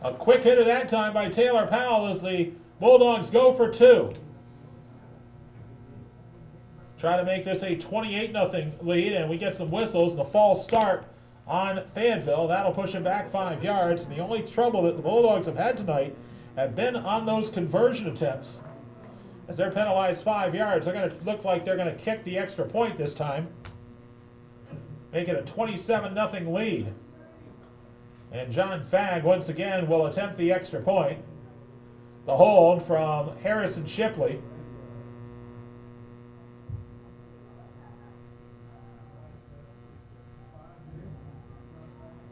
S4: A quick hitter that time by Taylor Powell as the Bulldogs go for 2. Try to make this a 28-0 lead, and we get some whistles and a false start on Fayetteville. That'll push it back 5 yards. And the only trouble that the Bulldogs have had tonight have been on those conversion attempts. As they're penalized 5 yards, they're going to look like they're going to kick the extra point this time. Make it a 27-0 lead. And John Fagg once again will attempt the extra point. The hold from Harrison Shipley.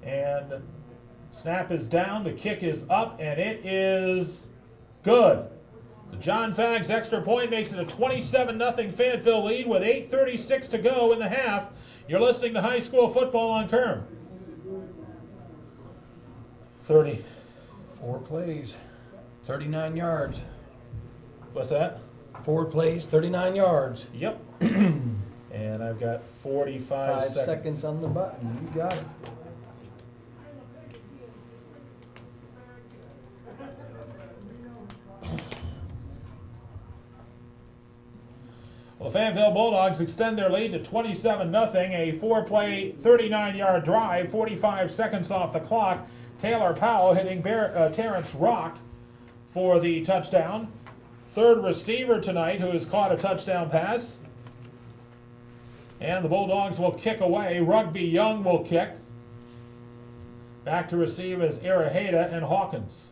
S4: And snap is down, the kick is up, and it is good. So John Fagg's extra point makes it a 27-0 Fayetteville lead with 8:36 to go in the half. You're listening to High School Football on Kerm. 30.
S5: 4 plays, 39 yards.
S4: What's that?
S5: 4 plays, 39 yards.
S4: Yep. And I've got 45
S5: 5 seconds on the button. You got it.
S4: Well, the Fayetteville Bulldogs extend their lead to 27-0. A 4-play, 39-yard drive, 45 seconds off the clock. Taylor Powell hitting Terrence Rock for the touchdown. Third receiver tonight who has caught a touchdown pass. And the Bulldogs will kick away. Rugby Young will kick. Back to receive is Araheda and Hawkins.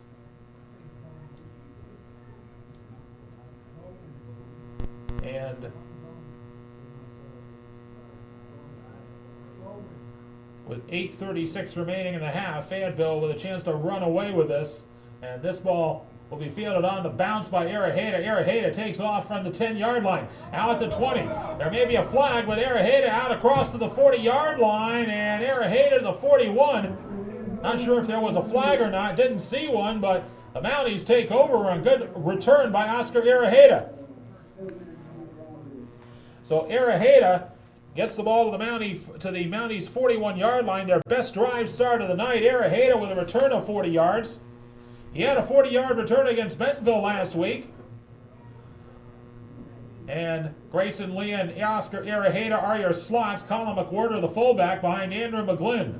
S4: And with 8:36 remaining in the half, Fayetteville with a chance to run away with this. And this ball will be fielded on the bounce by Araheda. Araheda takes off from the 10-yard line. Out at the 20. There may be a flag with Araheda out across to the 40-yard line. And Araheda to the 41. Not sure if there was a flag or not. Didn't see one, but the Mounties take over. A good return by Oscar Araheda. So Araheda gets the ball to the Mounties 41-yard line. Their best drive start of the night. Araheda with a return of 40 yards. He had a 40-yard return against Bentonville last week. And Grayson Lee and Oscar Araheda are your slots. Colin McWhorter, the fullback, behind Andrew McGlynn.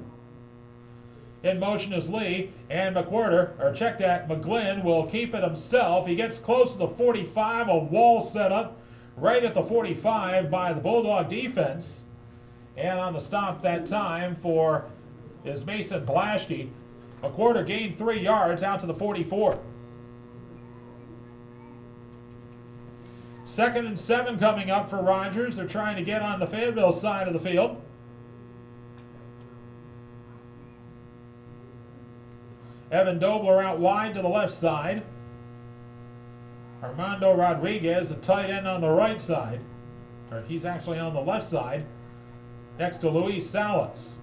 S4: In motion is Lee, and McGlynn will keep it himself. He gets close to the 45, a wall set up right at the 45 by the Bulldog defense. And on the stop that time for is Mason Blasty. McWhorter gained 3 yards out to the 44. 2nd and 7 coming up for Rogers. They're trying to get on the Fayetteville side of the field. Evan Dobler out wide to the left side. Armando Rodriguez, a tight end on the right side. Or he's actually on the left side, next to Luis Salas.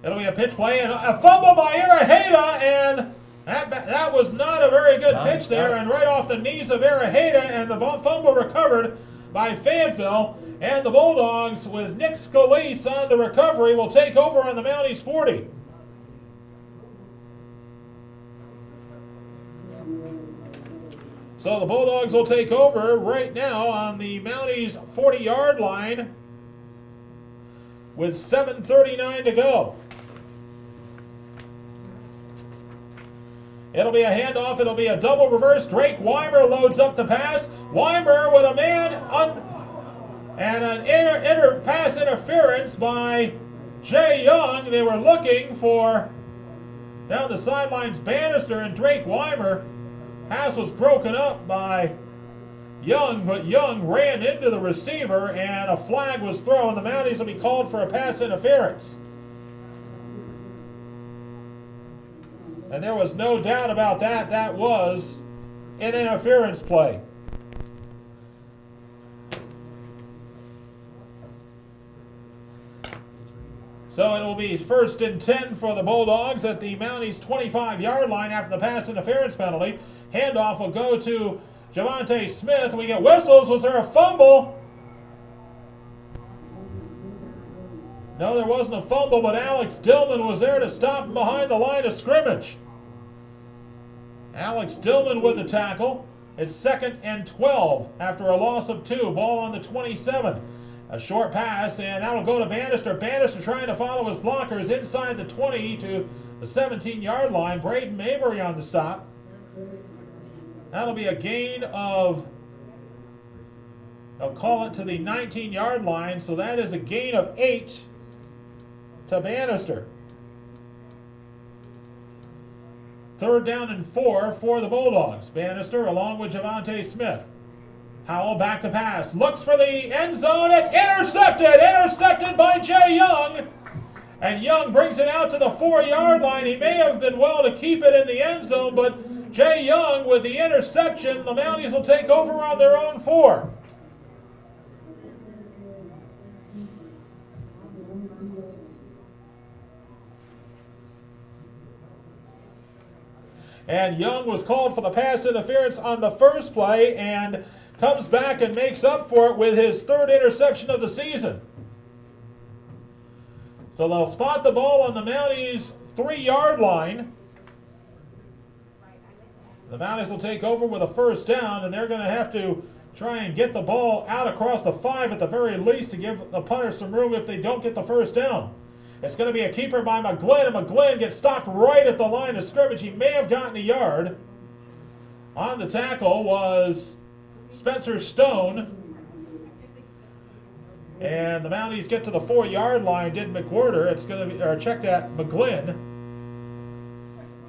S4: It'll be a pitch play and a fumble by Araheda, and that was not a very good pitch there, and right off the knees of Araheda, and the fumble recovered by Fayetteville, and the Bulldogs with Nick Scalise on the recovery will take over on the Mounties 40. So the Bulldogs will take over right now on the Mounties 40-yard line with 7:39 to go. It'll be a handoff. It'll be a double reverse. Drake Weimer loads up the pass. Weimer with a man and an pass interference by Jay Young. They were looking for down the sidelines Bannister and Drake Weimer. Pass was broken up by Young, but Young ran into the receiver and a flag was thrown. The Mounties will be called for a pass interference. And there was no doubt about that. That was an interference play. So it will be 1st and 10 for the Bulldogs at the Mounties 25-yard line after the pass interference penalty. Handoff will go to Javante Smith. We get whistles. Was there a fumble? No, there wasn't a fumble, but Alex Dillman was there to stop him behind the line of scrimmage. Alex Dillman with the tackle. It's 2nd and 12 after a loss of 2. Ball on the 27. A short pass, and that'll go to Bannister. Bannister trying to follow his blockers inside the 20 to the 17-yard line. Braden Mabry on the stop. That'll be a gain of, they'll call it to the 19-yard line, so that is a gain of 8 to Bannister. 3rd down and 4 for the Bulldogs. Bannister along with Javante Smith. Howell back to pass. Looks for the end zone. It's intercepted. Intercepted by Jay Young. And Young brings it out to the 4-yard line. He may have been well to keep it in the end zone, but Jay Young with the interception. The Mounties will take over on their own 4. And Young was called for the pass interference on the first play and comes back and makes up for it with his 3rd interception of the season. So they'll spot the ball on the Mounties 3-yard line. The Mounties will take over with a 1st down, and they're going to have to try and get the ball out across the 5 at the very least to give the punter some room if they don't get the 1st down. It's going to be a keeper by McGlynn, and McGlynn gets stopped right at the line of scrimmage. He may have gotten a yard. On the tackle was Spencer Stone. And the Mounties get to the 4-yard line. Did McWhorter. It's going to be, or check that, McGlynn.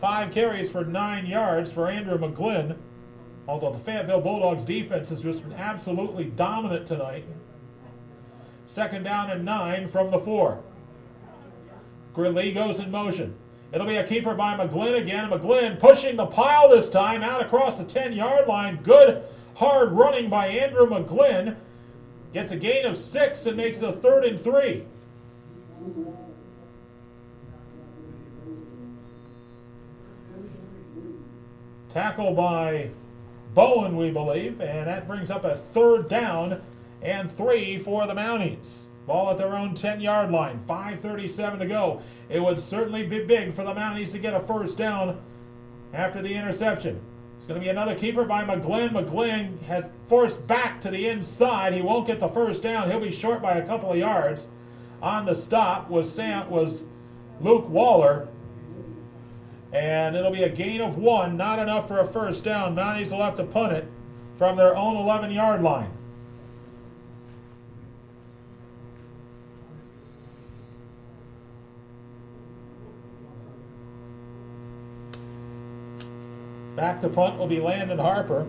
S4: 5 carries for 9 yards for Andrew McGlynn. Although the Fayetteville Bulldogs defense has just been absolutely dominant tonight. 2nd down and 9 from the 4. Gridley goes in motion. It'll be a keeper by McGlynn again. McGlynn pushing the pile this time out across the 10-yard line. Good hard running by Andrew McGlynn. Gets a gain of 6 and makes it a 3rd and 3. Tackle by Bowen, we believe, and that brings up a 3rd down and 3 for the Mounties. Ball at their own 10-yard line. 5:37 to go. It would certainly be big for the Mounties to get a 1st down after the interception. It's going to be another keeper by McGlynn. McGlynn has forced back to the inside. He won't get the 1st down. He'll be short by a couple of yards. On the stop was Luke Waller. And it'll be a gain of 1. Not enough for a 1st down. Mounties will have to punt it from their own 11-yard line. Back to punt will be Landon Harper.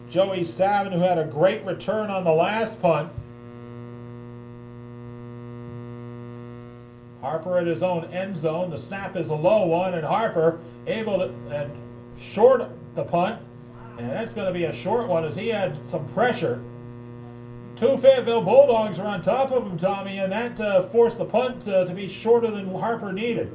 S4: Joey Savin, who had a great return on the last punt. Harper at his own end zone. The snap is a low one, and Harper able to short the punt. And that's going to be a short one as he had some pressure. 2 Fayetteville Bulldogs are on top of him, Tommy, and that forced the punt to be shorter than Harper needed.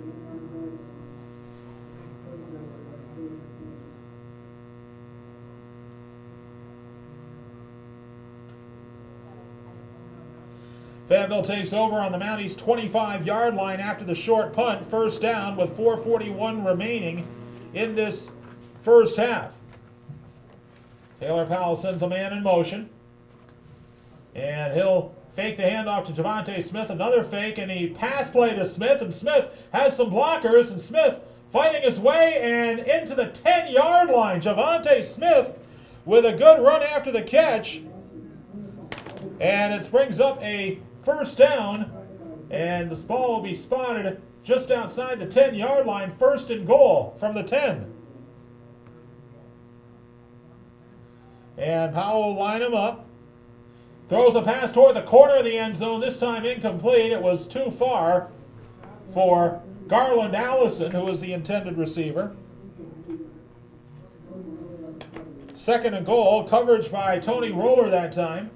S4: Fayetteville takes over on the Mounties 25-yard line after the short punt. 1st down with 4:41 remaining in this 1st half. Taylor Powell sends a man in motion. And he'll fake the handoff to Javante Smith. Another fake, and he pass play to Smith. And Smith has some blockers. And Smith fighting his way and into the 10-yard line. Javante Smith with a good run after the catch. And it brings up a 1st down, and this ball will be spotted just outside the 10-yard line. 1st and goal from the 10. And Powell will line him up. Throws a pass toward the corner of the end zone, this time incomplete. It was too far for Garland Allison, who was the intended receiver. 2nd and goal, coverage by Tony Roller that time.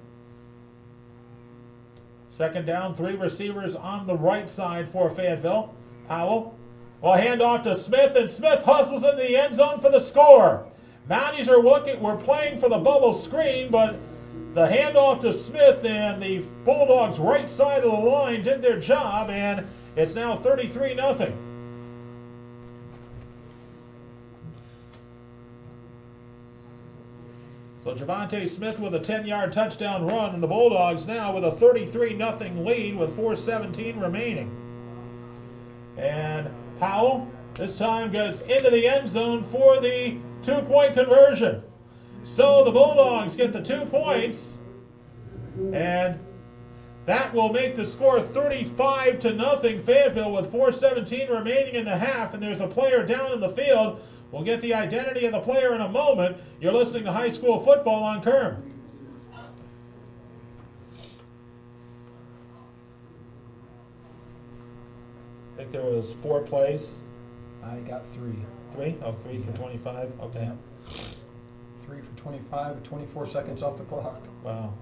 S4: Second down, 3 receivers on the right side for Fayetteville. Powell will hand off to Smith, and Smith hustles into the end zone for the score. Mounties we're playing for the bubble screen, but the handoff to Smith and the Bulldogs' right side of the line did their job, and it's now 33-0. So Javonte Smith with a 10-yard touchdown run, and the Bulldogs now with a 33-0 lead with 4:17 remaining. And Powell this time goes into the end zone for the 2-point conversion. So the Bulldogs get the 2 points, and that will make the score 35-0 Fayetteville with 4:17 remaining in the half, and there's a player down in the field. We'll get the identity of the player in a moment. You're listening to High School Football on Kerm. I think there was 4 plays.
S5: I got 3.
S4: 3? Oh, 3 for 25? Okay.
S5: Yeah. 3 for 25 with 24 seconds off the clock.
S4: Wow.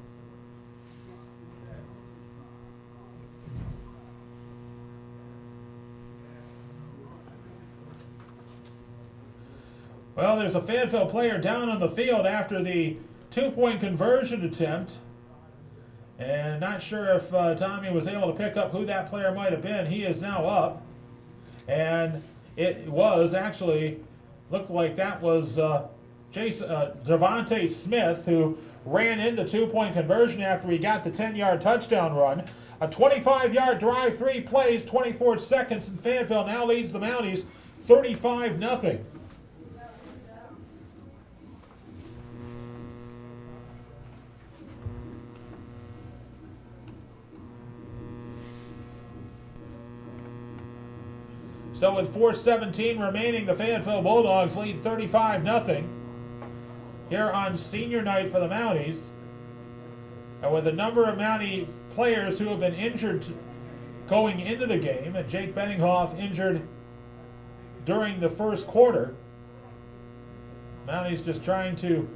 S4: Well, there's a Fayetteville player down on the field after the 2-point conversion attempt. And not sure if Tommy was able to pick up who that player might have been. He is now up. And it was actually, looked like that was Javonte Smith, who ran in the 2-point conversion after he got the 10-yard touchdown run. A 25-yard drive, 3 plays, 24 seconds, and Fayetteville now leads the Mounties 35-0. So with 4:17 remaining, the Fayetteville Bulldogs lead 35-0 here on senior night for the Mounties. And with a number of Mountie players who have been injured going into the game, and Jake Benninghoff injured during the first quarter, Mounties just trying to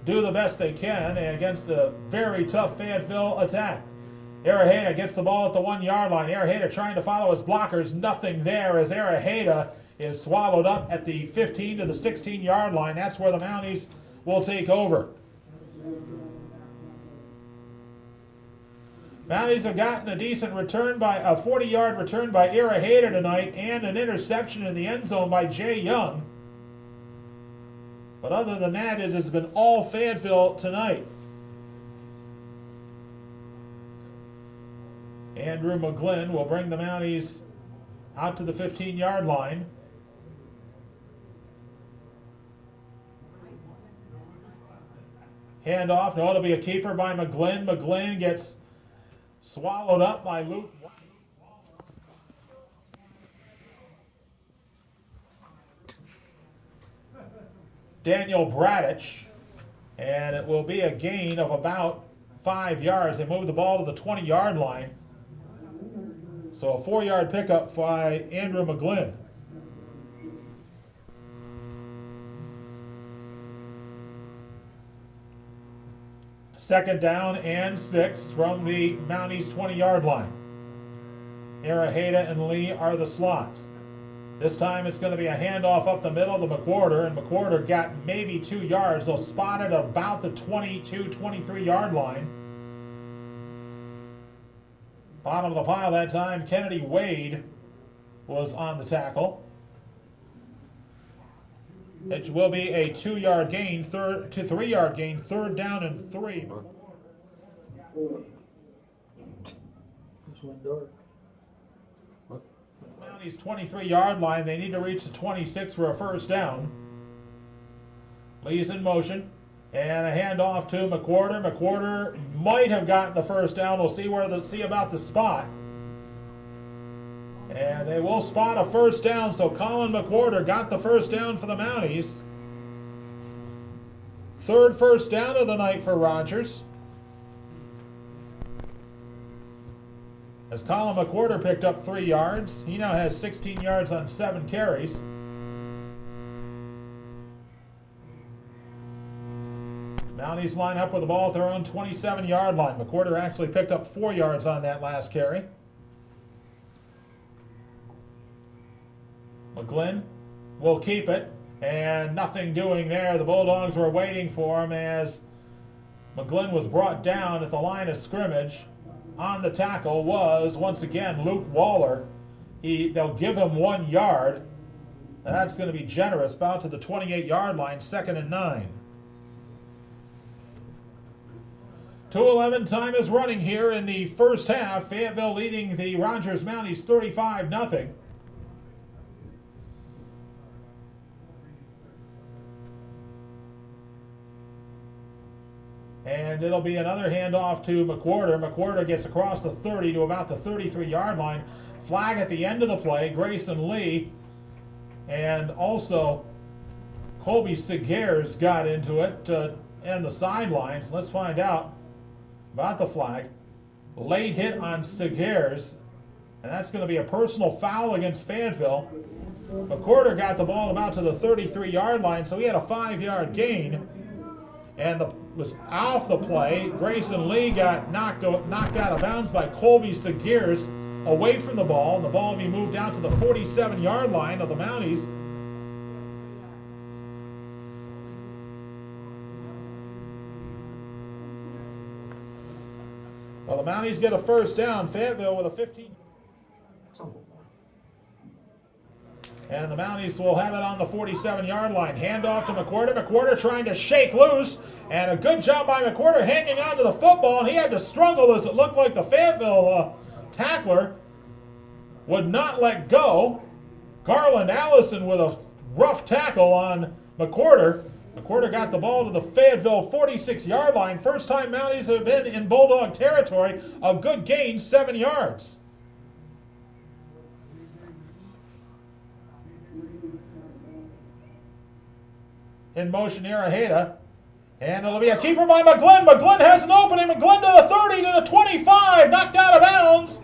S4: do the best they can against a very tough Fayetteville attack. Araheda gets the ball at the 1-yard line. Araheda trying to follow his blockers. Nothing there as Araheda is swallowed up at the 15 to the 16-yard line. That's where the Mounties will take over. Mounties have gotten a decent return by a 40-yard return by Araheda tonight and an interception in the end zone by Jay Young. But other than that, it has been all Fayetteville tonight. Andrew McGlynn will bring the Mounties out to the 15-yard line. Handoff. No, it'll be a keeper by McGlynn. McGlynn gets swallowed up by Luke. Daniel Bradich. And it will be a gain of about 5 yards. They move the ball to the 20-yard line. So a 4-yard pickup by Andrew McGlynn. Second down and 6 from the Mounties 20-yard line. Araheda and Lee are the slots. This time it's going to be a handoff up the middle to McWhorter, and McWhorter got maybe 2 yards. They'll spot it about the 22, 23-yard line. Bottom of the pile that time, Kennedy Wade was on the tackle. It will be a 2-yard gain, 3-yard gain, 3rd down and 3.
S5: This went dark.
S4: Mounties 23-yard line, they need to reach the 26 for a 1st down. Lee's in motion. And a handoff to McWhorter. McWhorter might have gotten the 1st down. We'll see about the spot. And they will spot a 1st down. So Colin McWhorter got the 1st down for the Mounties. 3rd 1st down of the night for Rogers. As Colin McWhorter picked up 3 yards. He now has 16 yards on 7 carries. Mounties line up with the ball at their own 27-yard line. McWhorter actually picked up 4 yards on that last carry. McGlynn will keep it, and nothing doing there. The Bulldogs were waiting for him as McGlynn was brought down at the line of scrimmage. On the tackle was, once again, Luke Waller. They'll give him 1 yard. That's going to be generous, about to the 28-yard line, 2nd and 9. 2:11 time is running here in the first half. Fayetteville leading the Rogers Mounties 35-0. And it'll be another handoff to McWhorter. McWhorter gets across the 30 to about the 33-yard line. Flag at the end of the play. Grayson Lee and also Colby Segers got into it and the sidelines. Let's find out about the flag. Late hit on Segers, and that's going to be a personal foul against Fayetteville. McWhorter got the ball about to the 33-yard line, so he had a 5-yard gain. And was off the play. Grayson Lee got knocked out of bounds by Colby Segers away from the ball, and the ball will be moved out to the 47-yard line of the Mounties. Well, the Mounties get a first down. Fayetteville with a 15. And the Mounties will have it on the 47-yard line. Handoff to McWhorter. McWhorter trying to shake loose. And a good job by McWhorter hanging on to the football. And he had to struggle as it looked like the Fayetteville tackler would not let go. Garland Allison with a rough tackle on McWhorter. McWhorter got the ball to the Fayetteville 46-yard line. First time Mounties have been in Bulldog territory. A good gain, 7 yards. In motion, Araheda. And it'll be a keeper by McGlynn. McGlynn has an opening. McGlynn to the 30, to the 25. Knocked out of bounds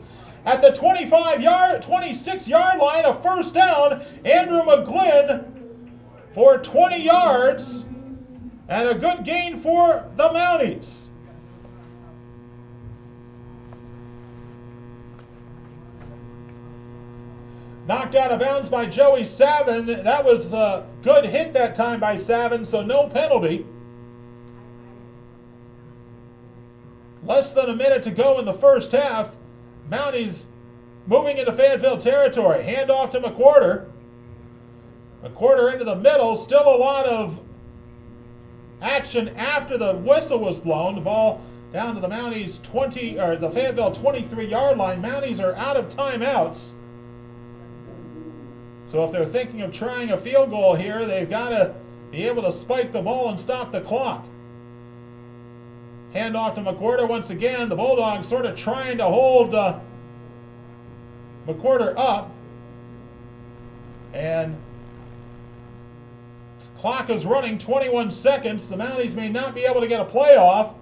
S4: at the 26-yard line. A first down. Andrew McGlynn for 20 yards. And a good gain for the Mounties. Knocked out of bounds by Joey Savin. That was a good hit that time by Savin, so no penalty. Less than a minute to go in the first half. Mounties moving into Fayetteville territory. Handoff to McWhorter. McWhorter into the middle. Still a lot of action after the whistle was blown. The ball down to the Mounties the Fayetteville 23-yard line. Mounties are out of timeouts. So if they're thinking of trying a field goal here, they've got to be able to spike the ball and stop the clock. Handoff to McWhorter once again. The Bulldogs sort of trying to hold McWhorter up. And the clock is running 21 seconds. The Mounties may not be able to get a playoff.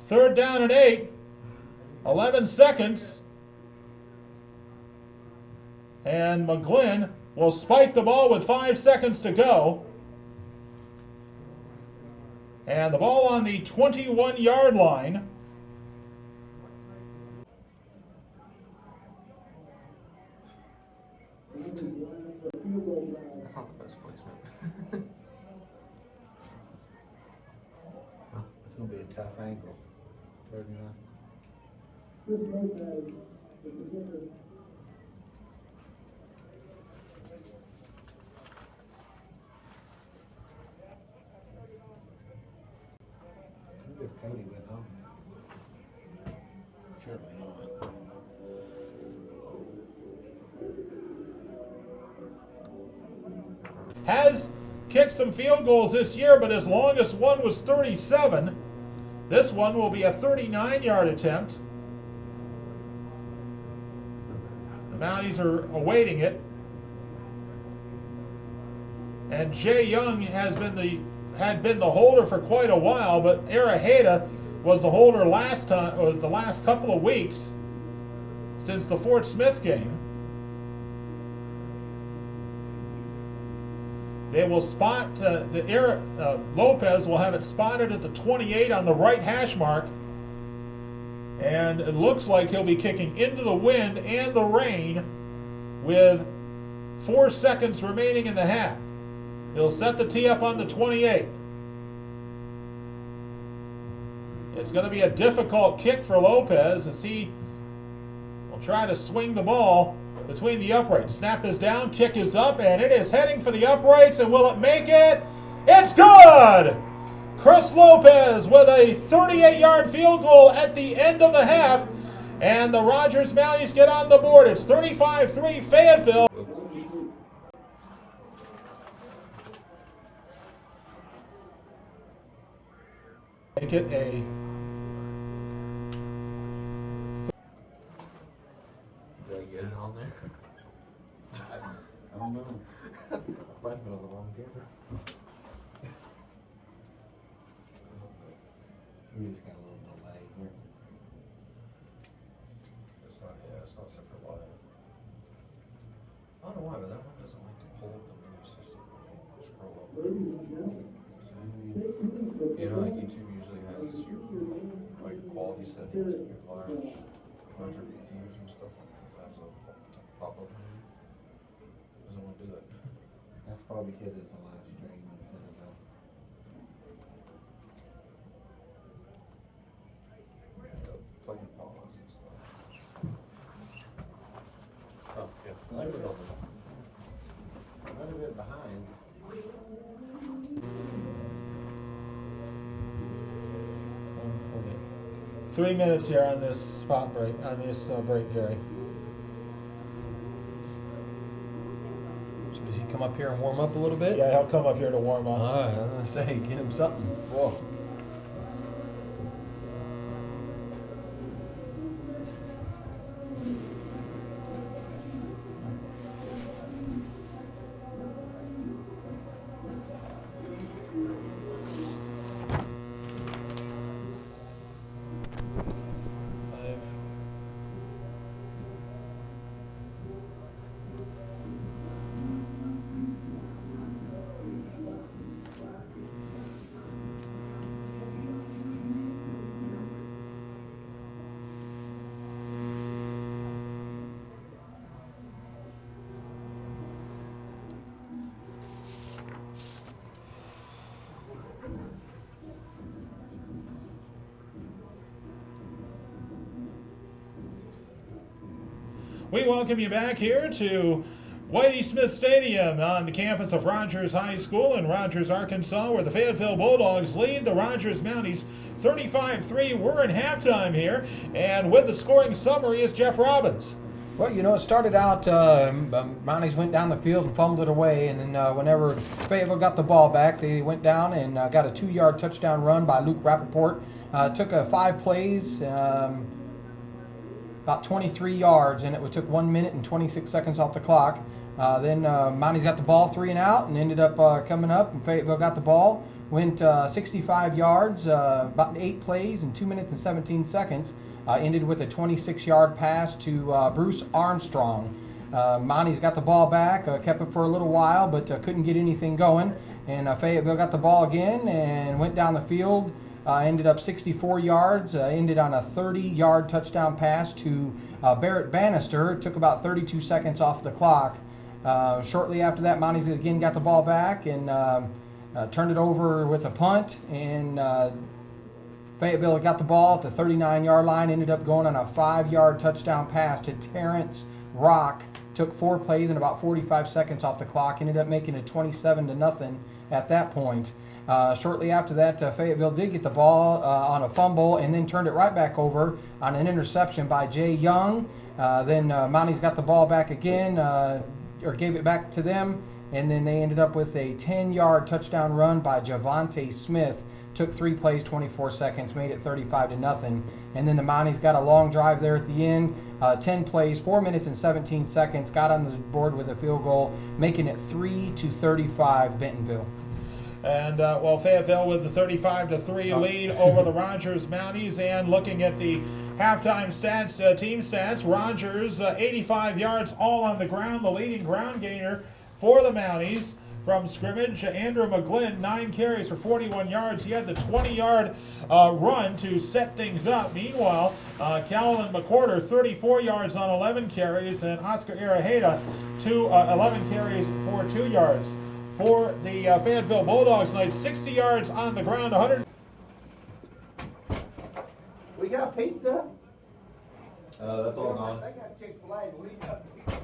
S4: Third down and 8. 11 seconds. And McGlynn will spike the ball with 5 seconds to go. And the ball on the 21-yard line.
S2: That's not the best placement.
S6: Well, it's going to be a tough angle. 39.
S3: Chris Lopez, the kicker.
S6: If Cody went home. Surely not.
S4: Has kicked some field goals this year, but his longest one was 37. This one will be a 39-yard attempt. The Mounties are awaiting it. And Jay Young had been the holder for quite a while, but Araheda was the holder the last couple of weeks since the Fort Smith game. They will spot Lopez will have it spotted at the 28 on the right hash mark. And it looks like he'll be kicking into the wind and the rain with 4 seconds remaining in the half. He'll set the tee up on the 28. It's going to be a difficult kick for Lopez as he will try to swing the ball between the uprights. Snap is down, kick is up, and it is heading for the uprights. And will it make it? It's good! Chris Lopez with a 38-yard field goal at the end of the half. And the Rogers Mounties get on the board. It's 35-3 Fayetteville. Make it a...
S2: Did I get it on there?
S6: I don't know.
S2: Might have been on the wrong camera.
S6: We just got a little delay here.
S2: It's not set for live. I don't know why, but that one doesn't like to pull up the movie system. Scroll up. You know, like YouTube usually has your like quality settings, your large 100 views and stuff. It has a pop-up menu. Doesn't want to do that.
S6: That's probably because it's a live stream instead of a.
S2: Playing pause and stuff. Oh, yeah.
S6: Right.
S2: Zoom it on
S6: Quite a bit behind.
S4: 3 minutes here on this spot break, break, Gary.
S5: So does he come up here and warm up a little bit?
S4: Yeah, he'll come up here to warm
S5: All
S4: up.
S5: right, I was gonna say, get him something.
S4: Whoa. We welcome you back here to Whitey Smith Stadium on the campus of Rogers High School in Rogers, Arkansas, where the Fayetteville Bulldogs lead the Rogers Mounties 35-3. We're in halftime here, and with the scoring summary is Jeff Robbins.
S5: Well, you know, it started out, Mounties went down the field and fumbled it away, and then whenever Fayetteville got the ball back, they went down and got a 2-yard touchdown run by Luke Rappaport. Took 5 plays, about 23 yards, and it took 1 minute and 26 seconds off the clock. Then Mounties got the ball 3 and out and ended up coming up, and Fayetteville got the ball, went 65 yards, about 8 plays in 2 minutes and 17 seconds. Ended with a 26-yard pass to Bruce Armstrong. Mounties got the ball back, kept it for a little while, but couldn't get anything going. And Fayetteville got the ball again and went down the field. Ended up 64 yards, ended on a 30-yard touchdown pass to Barrett Bannister. It took about 32 seconds off the clock. Shortly after that, Mounties again got the ball back and turned it over with a punt. And Fayetteville got the ball at the 39-yard line, ended up going on a 5-yard touchdown pass to Terrence Rock. Took 4 plays and about 45 seconds off the clock, ended up making it 27-0 at that point. Shortly after that, Fayetteville did get the ball on a fumble and then turned it right back over on an interception by Jay Young. Then Mounties got the ball back again, or gave it back to them, and then they ended up with a 10-yard touchdown run by Javante Smith. Took 3 plays, 24 seconds, made it 35-0. And then the Mounties got a long drive there at the end, 10 plays, 4 minutes and 17 seconds, got on the board with a field goal, making it 3-35 Bentonville.
S4: And Fayetteville with the 35-3 lead over the Rogers Mounties. And looking at the halftime stats, team stats, Rogers 85 yards all on the ground, the leading ground gainer for the Mounties. from scrimmage. Andrew McGlynn, 9 carries for 41 yards. He had the 20-yard run to set things up. Meanwhile, Calvin McCorder, 34 yards on 11 carries, and Oscar Iraheta, 11 carries for 2 yards. For the Fayetteville Bulldogs tonight, 60 yards on the ground, 100.
S6: We got pizza.
S2: That's all gone.
S6: They got Chick-fil-A, but we got pizza.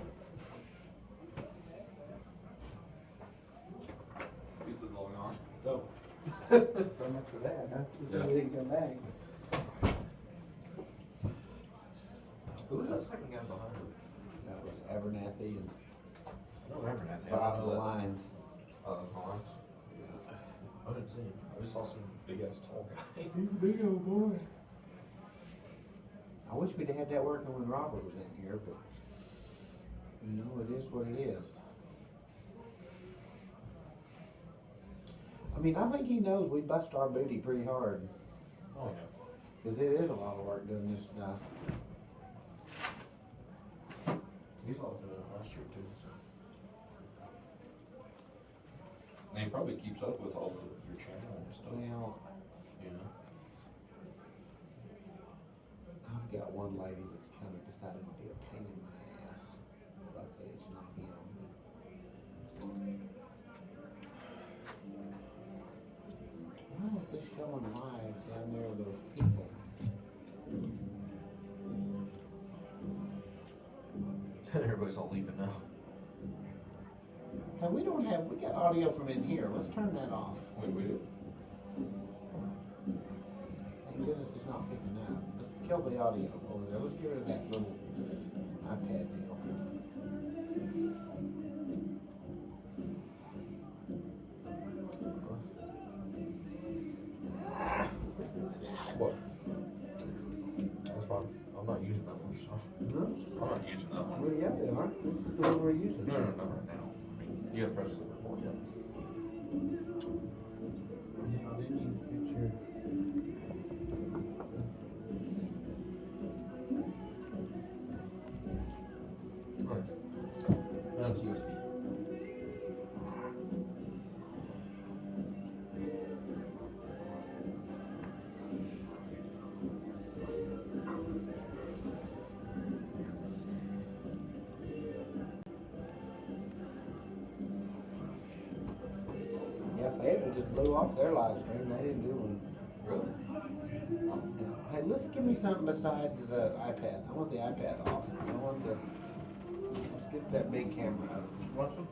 S2: Pizza's all gone.
S6: So much for that, huh?
S2: Yeah.
S6: We didn't come back.
S2: Who was that second guy behind him?
S6: That was Abernathy and
S2: I don't remember that.
S6: Bob the Lines.
S2: Collins. I didn't see him. I just saw some big ass tall guy.
S6: He's a big old boy. I wish we'd had that working when Robert was in here, but you know, it is what it is. I mean, I think he knows we bust our booty pretty hard,
S2: Oh yeah.
S6: because it is a lot of work doing this stuff.
S2: He's all doing it last year too, so. And he probably keeps up with all your channel and stuff.
S6: Well,
S2: You know.
S6: I've got one lady that's kind of decided to be a pain in my ass. Luckily, it's not him. Why is this showing live down there with those people?
S2: Everybody's all leaving now.
S6: Hey, we got audio from in here. Let's turn that off.
S2: Wait, we do?
S6: Thank goodness it's not picking up. Let's kill the audio over there. Let's get rid of that little iPad deal.
S2: What? That's fine. I'm not using that one, so. I'm not using that one.
S6: Well, yeah, they are. This is the one we're using.
S2: No, not right now. I mean, you gotta press the record button.
S6: Yeah, didn't you get your...
S2: Right. Now it's USB.
S6: Yeah, Fayetteville just blew off their live stream. They didn't do one.
S2: Really?
S6: Hey, let's give me something besides the iPad. I want the iPad off. I want the... Let's get that big camera out.
S2: Want some?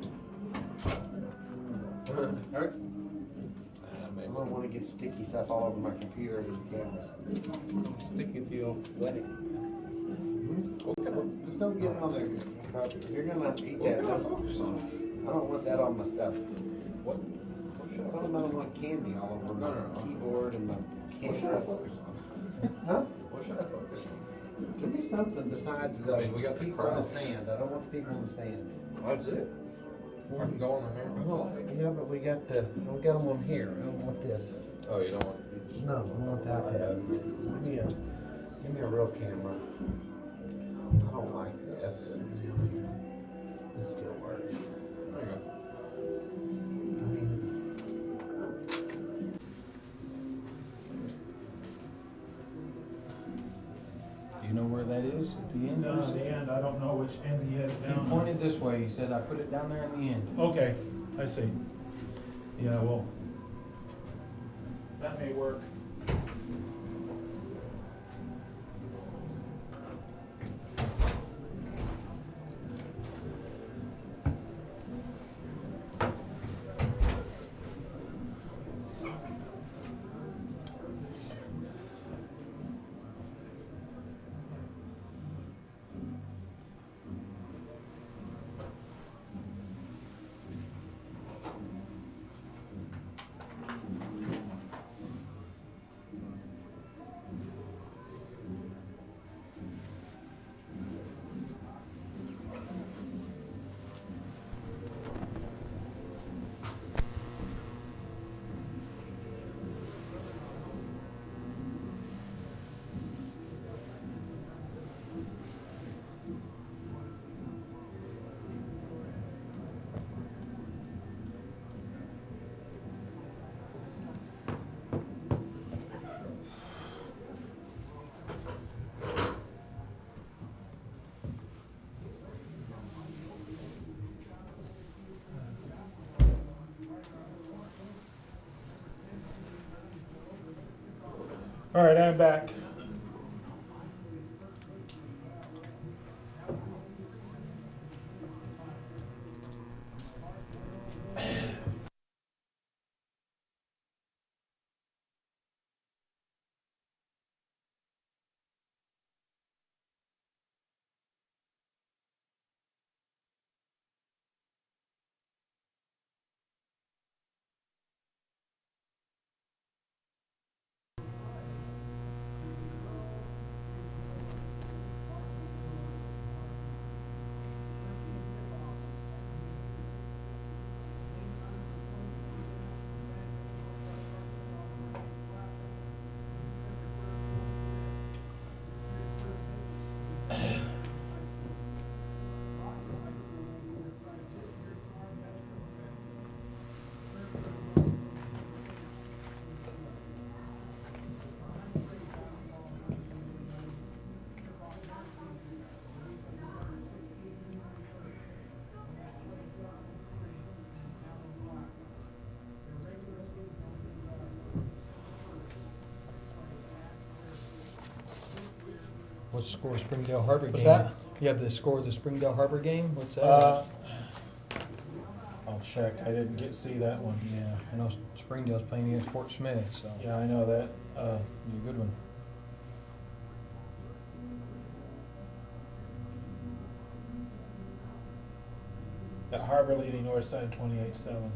S6: Alright. I don't want to get sticky stuff all over my computer with the cameras.
S1: Sticky if you wet it.
S6: Just don't get it on there. You're gonna eat
S2: What
S6: that.
S2: can I focus on?
S6: I don't want that on my stuff.
S2: What?
S6: I don't want candy all over my
S2: No.
S6: keyboard and my
S2: What should I
S6: camera.
S2: focus on?
S6: Huh?
S2: What should I focus on?
S6: Give me something besides the
S2: I mean, we got the
S6: people on the
S2: crowd.
S6: stand. I don't want the people on the stand.
S2: That's it. I can go on there.
S6: Yeah, but we got them on here. I don't want this.
S2: Oh, you don't want these?
S6: No, I want that. Give me a real camera. I don't like this. This still works.
S2: There you go.
S6: I mean,
S5: Do you know where that is at the end?
S4: Down at the end, I don't know which end he has
S5: He
S4: down.
S5: pointed this way. He said, I put it down there in the end.
S4: Okay, I see. Yeah, well, that may work. All right, I'm back.
S5: What's the score of Springdale Harbor
S4: What's
S5: game?
S4: that?
S5: You have the score of the Springdale Harbor game? What's that?
S4: I'll check. I didn't see that one.
S5: Yeah, I know Springdale's playing against Fort Smith, so
S4: Yeah, I know that.
S5: be a good one.
S4: That Harbor leading Northside 28-7.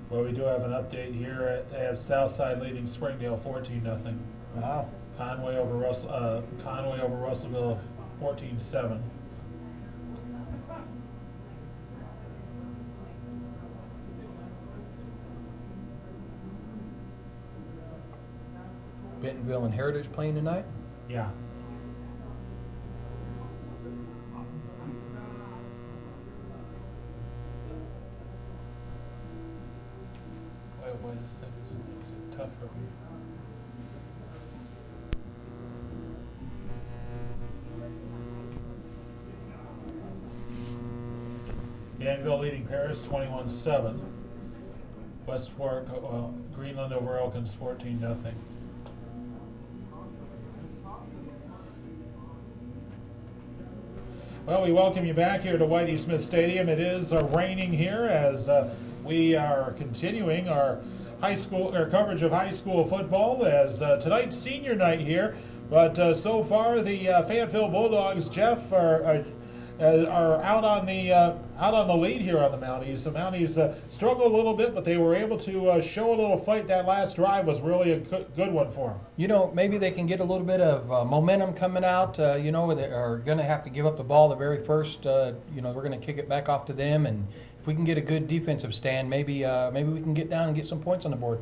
S4: Well, we do have an update here. They have Southside leading Springdale 14-0.
S5: Wow.
S4: Conway over Russellville 14-7.
S5: Bentonville and Heritage playing tonight?
S4: Yeah. Boy, this thing is tough for me. Danville leading Paris 21-7. West Fork, Greenland over Elkins 14-0. Well, we welcome you back here to Whitey Smith Stadium. It is raining here as we are continuing our coverage of high school football as tonight's senior night here. But so far, the Fayetteville Bulldogs, Jeff, are out on the lead here on the Mounties. The Mounties struggled a little bit, but they were able to show a little fight. That last drive was really a good one for them.
S5: You know, maybe they can get a little bit of momentum coming out. You know, they are going to have to give up the ball the very first. You know, we're going to kick it back off to them, and if we can get a good defensive stand, maybe we can get down and get some points on the board.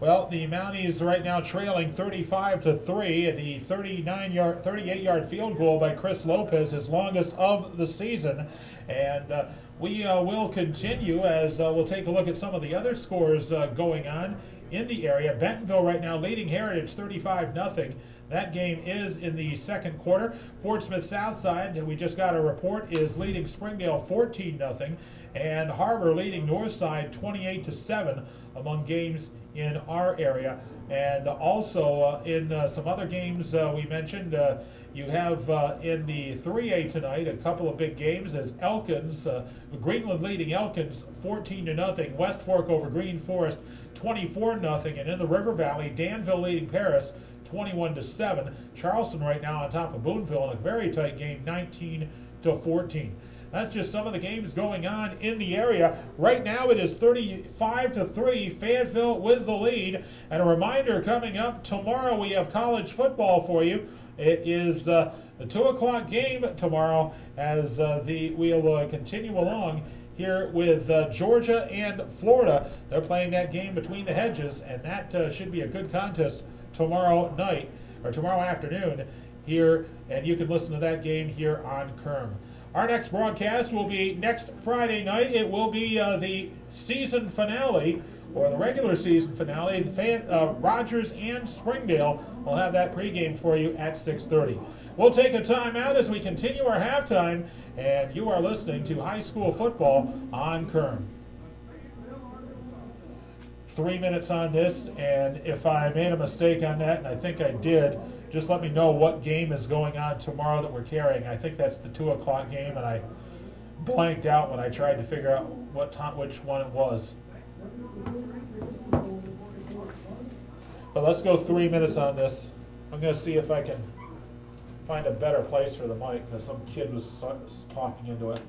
S4: Well, the Mounties right now trailing 35-3. The 38-yard field goal by Chris Lopez, his longest of the season. And we will continue as we'll take a look at some of the other scores going on in the area. Bentonville right now leading Heritage 35-0. That game is in the second quarter. Fort Smith Southside, we just got a report, is leading Springdale 14-0. And Harbor leading Northside 28-7 among games in our area. And also in some other games we mentioned, you have in the 3A tonight a couple of big games as Elkins, Greenland leading Elkins 14-0, West Fork over Green Forest 24-0, and in the River Valley, Danville leading Paris 21-7. Charleston right now on top of Boonville in a very tight game, 19-14. That's just some of the games going on in the area. Right now it is 35-3, Fayetteville with the lead. And a reminder coming up, tomorrow we have college football for you. It is a 2 o'clock game tomorrow as we'll continue along here with Georgia and Florida. They're playing that game between the hedges, and that should be a good contest tomorrow night, or tomorrow afternoon here, and you can listen to that game here on Kerm. Our next broadcast will be next Friday night. It will be the season finale For the regular season finale, Rogers and Springdale will have that pregame for you at 6:30. We'll take a timeout as we continue our halftime, and you are listening to high school football on Kern. 3 minutes on this, and if I made a mistake on that, and I think I did, just let me know what game is going on tomorrow that we're carrying. I think that's the 2 o'clock game, and I blanked out when I tried to figure out which one it was. But let's go 3 minutes on this. I'm going to see if I can find a better place for the mic, because some kid was talking into it.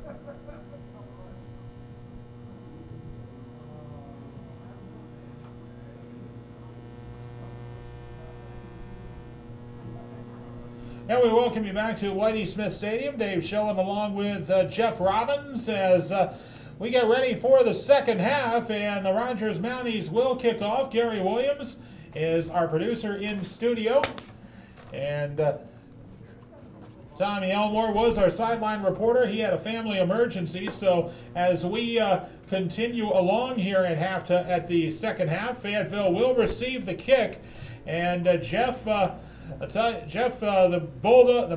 S4: And we welcome you back to Whitey Smith Stadium. Dave Schoen along with Jeff Robbins as we get ready for the second half, and the Rogers Mounties will kick off. Gary Williams is our producer in studio, and Tommy Elmore was our sideline reporter. He had a family emergency, so as we continue along here at the second half, Fayetteville will receive the kick, and Jeff, the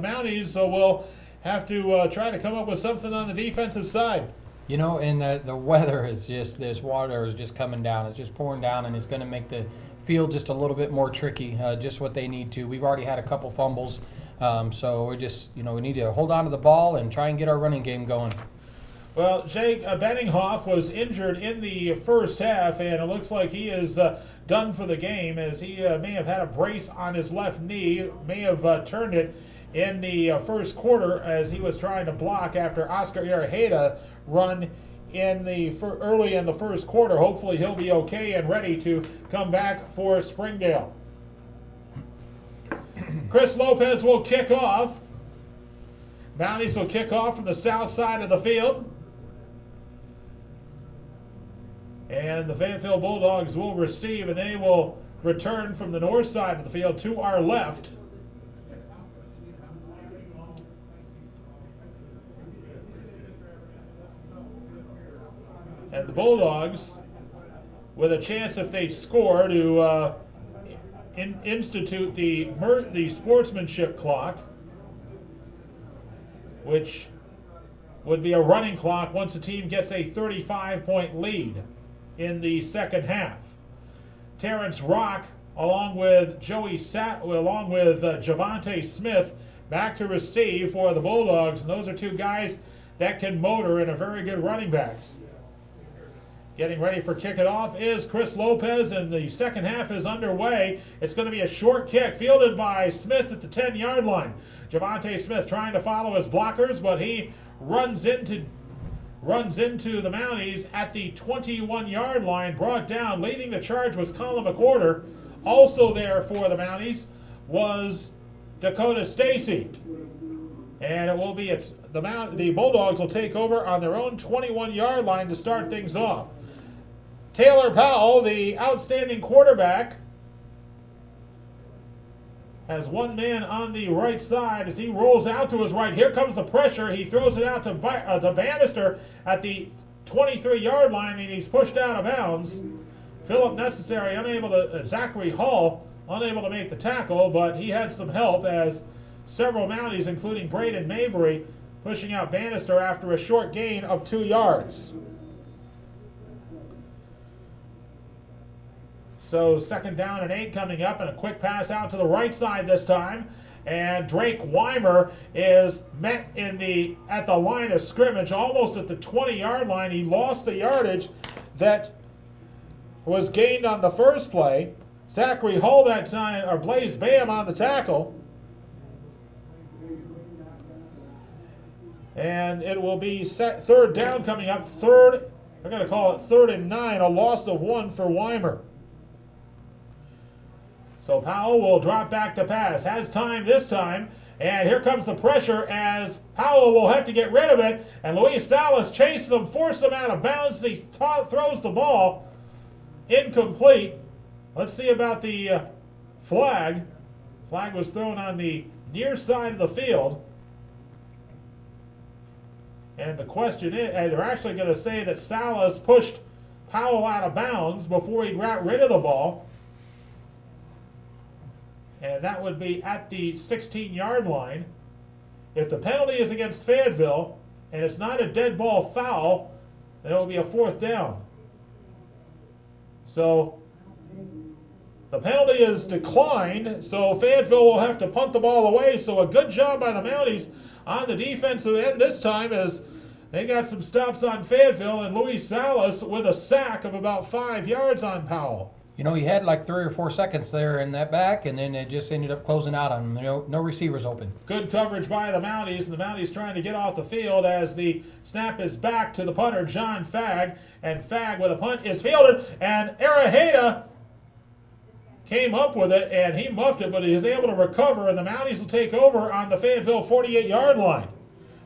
S4: Mounties will have to try to come up with something on the defensive side.
S5: You know, and the weather is just, this water is just coming down. It's just pouring down, and it's going to make the field just a little bit more tricky, just what they need to. We've already had a couple fumbles, so we're just, we need to hold on to the ball and try and get our running game going.
S4: Well, Jake Benninghoff was injured in the first half, and it looks like he is done for the game, as he may have had a brace on his left knee, may have turned it in the first quarter as he was trying to block after Oscar Iraheta run early in the first quarter. Hopefully he'll be okay and ready to come back for Springdale. Chris Lopez will kick off. Mounties will kick off from the south side of the field. And the Fayetteville Bulldogs will receive, and they will return from the north side of the field to our left. And the Bulldogs, with a chance if they score to institute the sportsmanship clock, which would be a running clock once a team gets a 35-point lead in the second half. Terrence Rock, along with Javante Smith, back to receive for the Bulldogs, and those are two guys that can motor and are very good running backs. Getting ready for kick it off is Chris Lopez, and the second half is underway. It's going to be a short kick fielded by Smith at the 10-yard line. Javante Smith trying to follow his blockers, but he runs into the Mounties at the 21-yard line, brought down. Leading the charge was Colin McWhorter. Also there for the Mounties was Dakota Stacy. And it will be the Bulldogs will take over on their own 21-yard line to start things off. Taylor Powell, the outstanding quarterback, has one man on the right side as he rolls out to his right. Here comes the pressure. He throws it out to Bannister at the 23-yard line, and he's pushed out of bounds. Philip Necessary Zachary Hall unable to make the tackle, but he had some help as several Mounties, including Braden Mabry, pushing out Bannister after a short gain of 2 yards. So second down and 8 coming up, and a quick pass out to the right side this time. And Drake Weimer is met at the line of scrimmage, almost at the 20-yard line. He lost the yardage that was gained on the first play. Zachary Hull that time, or Blaze Bam on the tackle. And it will be third down coming up. We're going to call it 3rd and 9, a loss of 1 for Weimer. So Powell will drop back to pass. Has time this time. And here comes the pressure as Powell will have to get rid of it. And Luis Salas chases him, forces him out of bounds. He throws the ball incomplete. Let's see about the flag. Flag was thrown on the near side of the field. And the question is, and they're actually going to say that Salas pushed Powell out of bounds before he got rid of the ball. And that would be at the 16-yard line. If the penalty is against Fayetteville and it's not a dead ball foul, then it will be a 4th down. So the penalty is declined, so Fayetteville will have to punt the ball away. So a good job by the Mounties on the defensive end this time, as they got some stops on Fayetteville, and Luis Salas with a sack of about 5 yards on Powell.
S5: You know, he had like 3 or 4 seconds there in that back, and then it just ended up closing out on him. You know, no receivers open.
S4: Good coverage by the Mounties, and the Mounties trying to get off the field as the snap is back to the punter, John Fagg. And Fagg with a punt is fielded, and Araheda came up with it, and he muffed it, but he was able to recover, and the Mounties will take over on the Fayetteville 48-yard line.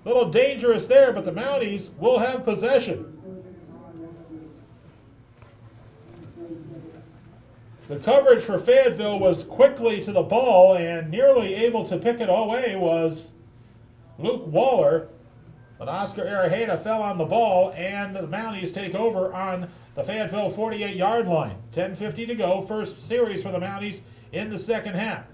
S4: A little dangerous there, but the Mounties will have possession. The coverage for Fayetteville was quickly to the ball, and nearly able to pick it away was Luke Waller. But Oscar Araheda fell on the ball, and the Mounties take over on the Fayetteville 48-yard line. 10:50 to go. First series for the Mounties in the second half.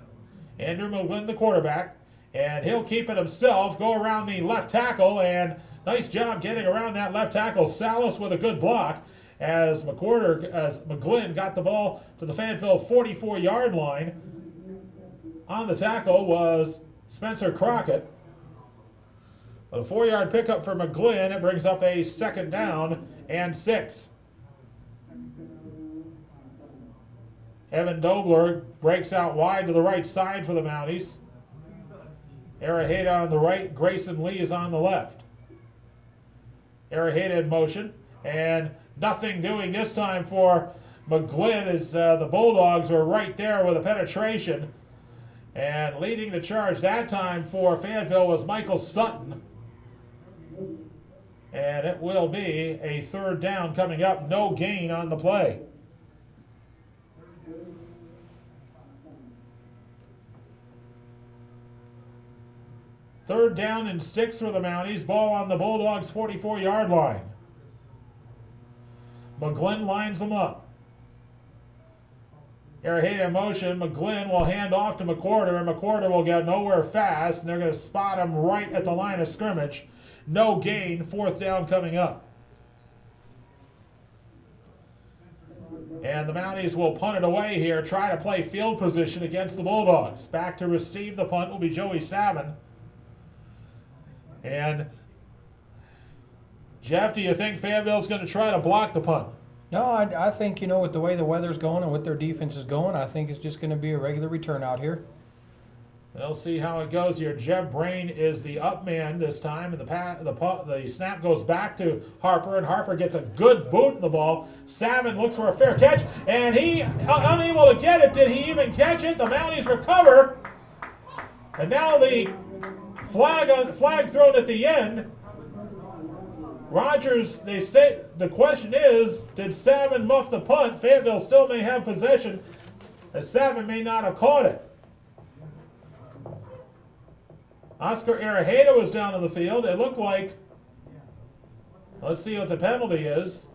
S4: Andrew McGlynn, the quarterback, and he'll keep it himself. Go around the left tackle, and nice job getting around that left tackle. Salas with a good block as McGlynn got the ball to the Fayetteville 44-yard line. On the tackle was Spencer Crockett. But a 4-yard pickup for McGlynn. It brings up a 2nd down and 6. Evan Dobler breaks out wide to the right side for the Mounties. Araheda on the right. Grayson Lee is on the left. Araheda in motion. And nothing doing this time for McGlynn as the Bulldogs are right there with a penetration. And leading the charge that time for Fayetteville was Michael Sutton. And it will be a 3rd down coming up. No gain on the play. Third down and 6 for the Mounties. Ball on the Bulldogs' 44-yard line. McGlynn lines them up. Araheda in motion. McGlynn will hand off to McWhorter, and McWhorter will get nowhere fast, and they're going to spot him right at the line of scrimmage. No gain. 4th down coming up. And the Mounties will punt it away here, try to play field position against the Bulldogs. Back to receive the punt will be Joey Savin. And Jeff, do you think Fayetteville's going to try to block the punt?
S5: No, I think, you know, with the way the weather's going and with their defense is going, I think it's just going to be a regular return out here.
S4: We'll see how it goes here. Jeb Brain is the up man this time, and the snap goes back to Harper, and Harper gets a good boot in the ball. Savin looks for a fair catch, and he unable to get it. Did he even catch it? The Mounties recover, and now the flag thrown at the end. Rogers, they say the question is, did Savin muff the punt? Fayetteville still may have possession, as Savin may not have caught it. Oscar Araheda was down on the field. It looked like, let's see what the penalty is.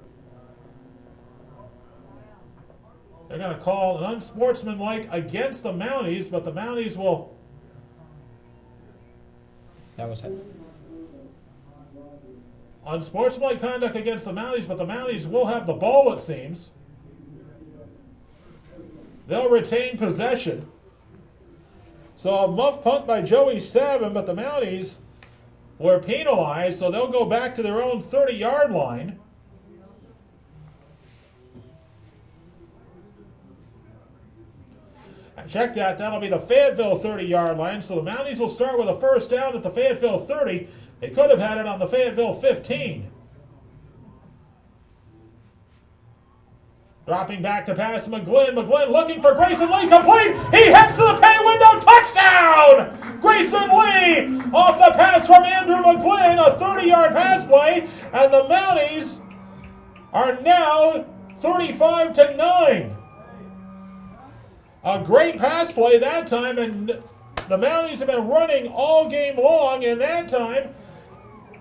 S4: They're going to call an unsportsmanlike against the Mounties, but the Mounties will.
S5: That was it.
S4: Unsportsmanlike conduct against the Mounties, but the Mounties will have the ball, it seems. They'll retain possession. So a muff punt by Joey Savin, but the Mounties were penalized, so they'll go back to their own 30-yard line. Check that. That'll be the Fayetteville 30-yard line. So the Mounties will start with a 1st down at the Fayetteville 30. They could have had it on the Fayetteville 15. Dropping back to pass McGlynn. McGlynn looking for Grayson Lee. Complete. He heads to the pay window. Touchdown! Grayson Lee off the pass from Andrew McGlynn. A 30-yard pass play. And the Mounties are now 35-9. A great pass play that time, and the Mounties have been running all game long, and that time,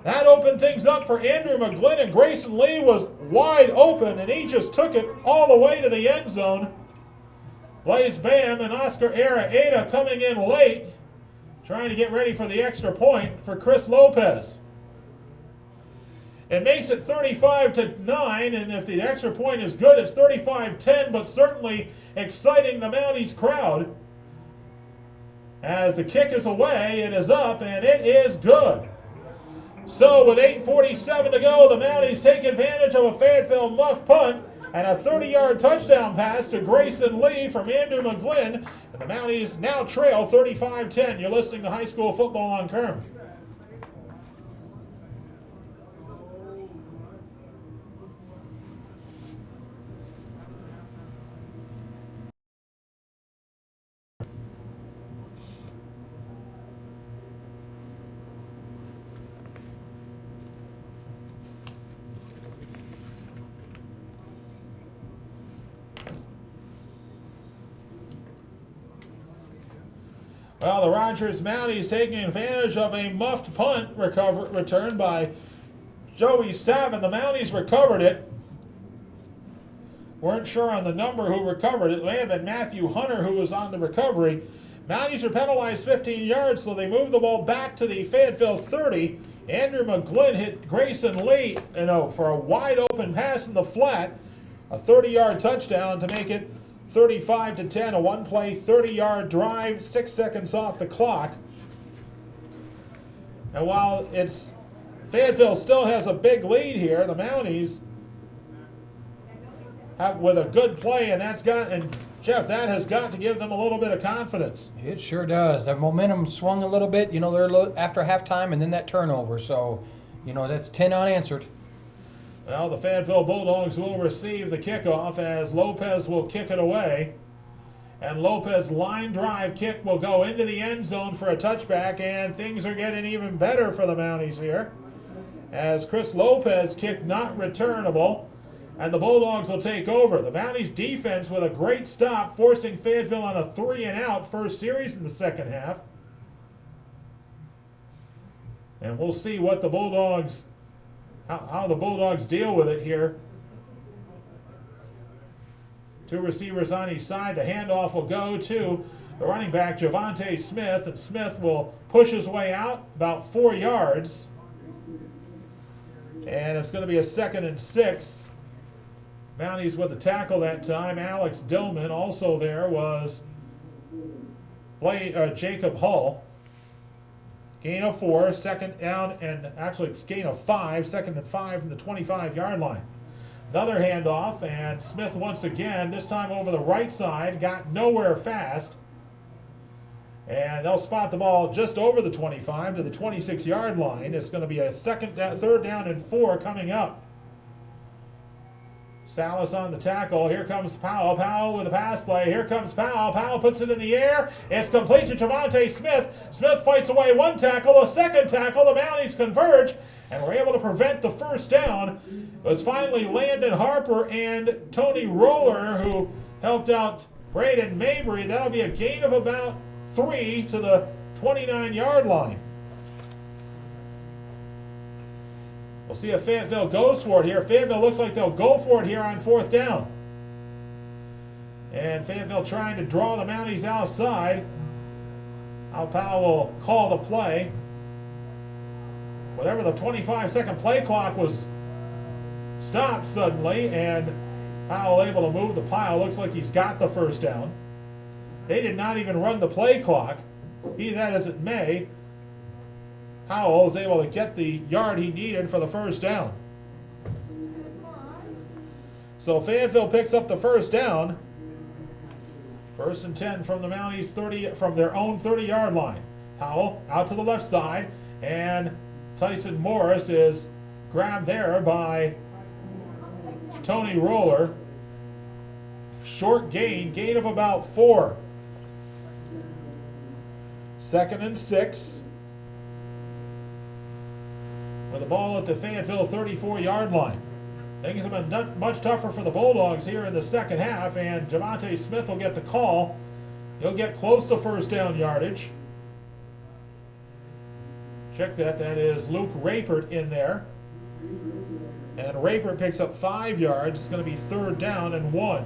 S4: that opened things up for Andrew McGlynn, and Grayson Lee was wide open, and he just took it all the way to the end zone. Blaze Bam and Oscar Araheda coming in late, trying to get ready for the extra point for Chris Lopez. It makes it 35-9, and if the extra point is good, it's 35-10, but certainly exciting the Mounties crowd. As the kick is away, it is up, and it is good. So with 8:47 to go, the Mounties take advantage of a Fayetteville muff punt and a 30-yard touchdown pass to Grayson Lee from Andrew McGlynn. And the Mounties now trail 35-10. You're listening to High School Football on Kerm. Well, the Rogers Mounties taking advantage of a muffed punt return by Joey Savin. The Mounties recovered it. Weren't sure on the number who recovered it. It may have been Matthew Hunter who was on the recovery. Mounties are penalized 15 yards, so they move the ball back to the Fayetteville 30. Andrew McGlynn hit Grayson Lee, for a wide open pass in the flat. A 30-yard touchdown to make it 35-10, a one-play, 30-yard drive, 6 seconds off the clock. And while Fayetteville still has a big lead here, the Mounties have with a good play, and Jeff, that has got to give them a little bit of confidence.
S5: It sure does. That momentum swung a little bit, they're after halftime and then that turnover. So, that's 10 unanswered.
S4: Well, the Fayetteville Bulldogs will receive the kickoff as Lopez will kick it away. And Lopez's line drive kick will go into the end zone for a touchback, and things are getting even better for the Mounties here. As Chris Lopez kicked not returnable, and the Bulldogs will take over. The Mounties defense with a great stop, forcing Fayetteville on a 3-and-out first series in the second half. And we'll see what the Bulldogs how the Bulldogs deal with it here. Two receivers on each side. The handoff will go to the running back, Javante Smith, and Smith will push his way out about 4 yards. And it's going to be a 2nd and 6. Mounties with the tackle that time. Alex Dillman. Also there was Jacob Hull. Gain of 4, second down, and actually it's gain of 5, 2nd and 5 from the 25-yard line. Another handoff, and Smith once again, this time over the right side, got nowhere fast. And they'll spot the ball just over the 25 to the 26-yard line. It's going to be a 3rd down and 4 coming up. Salas on the tackle. Here comes Powell. Powell with a pass play. Here comes Powell. Powell puts it in the air. It's complete to Javante Smith. Smith fights away one tackle, a second tackle. The Mounties converge, and we're able to prevent the first down. It was finally Landon Harper and Tony Roller who helped out Braden Mabry. That'll be a gain of about 3 to the 29-yard line. We'll see if Fayetteville goes for it here. Fayetteville looks like they'll go for it here on 4th down. And Fayetteville trying to draw the Mounties outside. Al Powell will call the play. Whatever the 25-second play clock was stopped suddenly, and Powell able to move the pile. Looks like he's got the first down. They did not even run the play clock. Be that as it may, Powell was able to get the yard he needed for the first down. So Fayetteville picks up the first down. 1st and 10 from the Mounties 30, from their own 30-yard line. Powell out to the left side, and Tyson Morris is grabbed there by Tony Roller. Short gain of about 4. 2nd and 6. With the ball at the Fayetteville 34-yard line. Things have been much tougher for the Bulldogs here in the second half, and Javante Smith will get the call. He'll get close to first down yardage. Check that. That is Luke Rapert in there. And Rapert picks up 5 yards. It's going to be 3rd down and 1.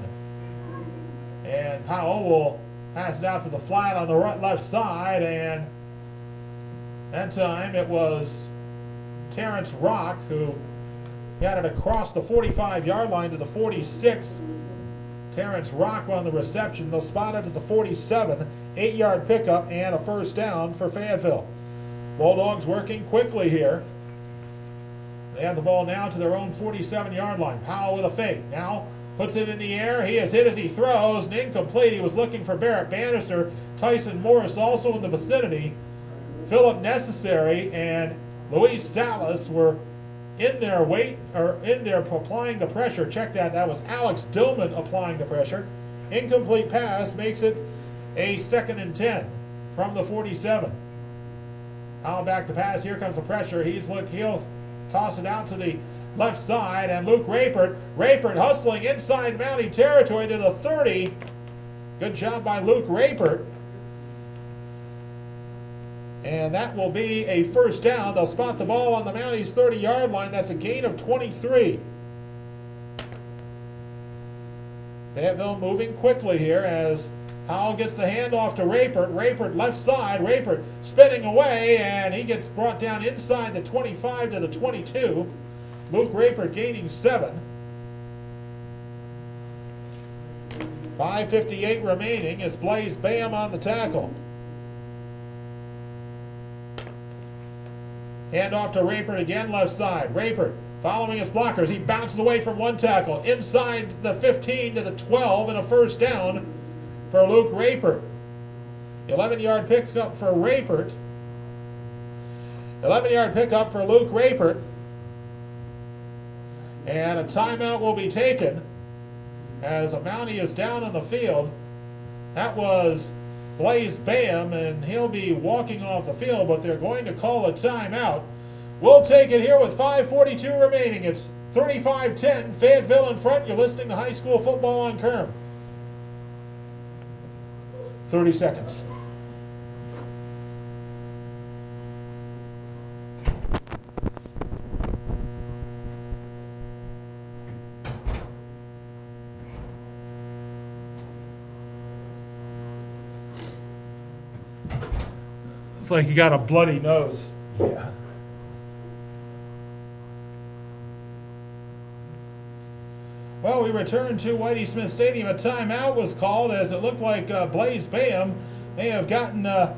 S4: And Powell will pass it out to the flat on the left side, and that time it was Terrence Rock who got it across the 45-yard line to the 46. Terrence Rock on the reception. They'll spot it at the 47. 8-yard pickup and a first down for Fayetteville. Bulldogs working quickly here. They have the ball now to their own 47-yard line. Powell with a fake. Now Puts it in the air. He is hit as he throws. And incomplete. He was looking for Barrett Bannister. Tyson Morris also in the vicinity. Philip Necessary and Luis Salas were in there applying the pressure. Check that. That was Alex Dillman applying the pressure. Incomplete pass makes it a 2nd and 10 from the 47. Powell back to pass. Here comes the pressure. He'll toss it out to the left side, and Luke Rapert hustling inside Mountie territory to the 30. Good job by Luke Rapert. And that will be a first down. They'll spot the ball on the Mounties 30-yard line. That's a gain of 23. Fayetteville moving quickly here as Powell gets the handoff to Rapert. Rapert left side. Rapert spinning away, and he gets brought down inside the 25 to the 22. Luke Rapert gaining 7. 5:58 remaining as Blaze Bam on the tackle. Handoff to Rapert again, left side. Rapert following his blockers. He bounces away from one tackle. Inside the 15 to the 12 and a first down for Luke Rapert. 11-yard pickup for Rapert. 11-yard pickup for Luke Rapert. And a timeout will be taken as a Mountie is down on the field. That was Blaze Bam, and he'll be walking off the field, but they're going to call a timeout. We'll take it here with 5:42 remaining. It's 35-10, Fayetteville in front. You're listening to High School Football on Kerm. 30 seconds. It's like you got a bloody nose.
S5: Yeah.
S4: Well, we return to Whitey Smith Stadium. A timeout was called as it looked like Blaze Bam may have gotten a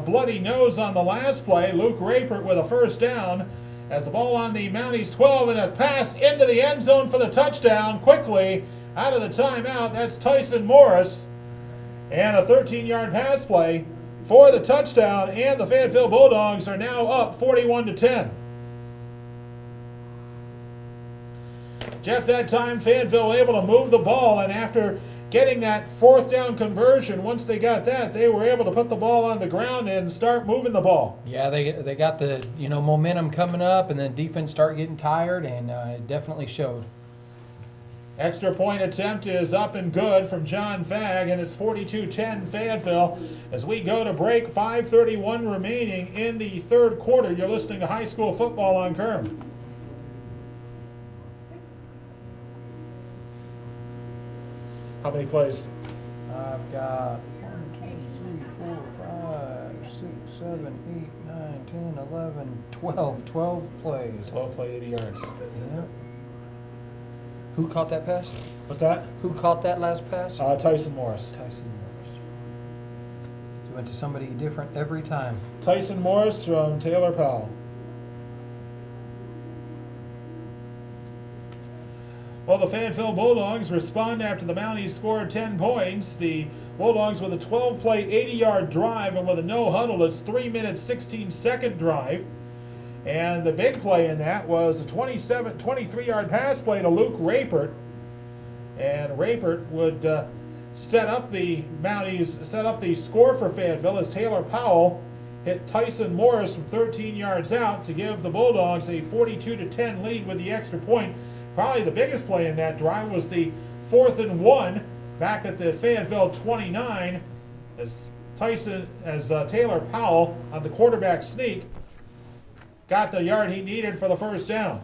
S4: bloody nose on the last play. Luke Rapert with a first down as the ball on the Mounties 12 and a pass into the end zone for the touchdown. Quickly out of the timeout, that's Tyson Morris. And a 13-yard pass play for the touchdown, and the Fayetteville Bulldogs are now up 41-10. Jeff, that time Fayetteville able to move the ball, and after getting that 4th down conversion, once they got that, they were able to put the ball on the ground and start moving the ball.
S5: Yeah, they got the momentum coming up, and then defense start getting tired, and it definitely showed.
S4: Extra point attempt is up and good from John Fagg, and it's 42-10 Fayetteville. As we go to break, 5:31 remaining in the 3rd quarter. You're listening to High School Football on Kerm. How many plays?
S5: I've got 1, 2, 3, 4, 5, 6, 7, 8, 9, 10, 11, 12. 12 plays.
S4: 12 play, 80 yards.
S5: Yep. Who caught that pass?
S4: What's that?
S5: Who caught that last pass?
S4: Tyson Morris.
S5: Tyson Morris. He went to somebody different every time.
S4: Tyson Morris from Taylor Powell. Well, the Fayetteville Bulldogs respond after the Mounties scored 10 points. The Bulldogs with a 12-play, 80-yard drive, and with a no-huddle, it's 3-minute, 16-second drive. And the big play in that was a 23-yard pass play to Luke Rapert. And Rapert would set up the score for Fayetteville as Taylor Powell hit Tyson Morris from 13 yards out to give the Bulldogs a 42-10 lead with the extra point. Probably the biggest play in that drive was the 4th and 1 back at the Fayetteville 29 as Taylor Powell on the quarterback sneak got the yard he needed for the first down.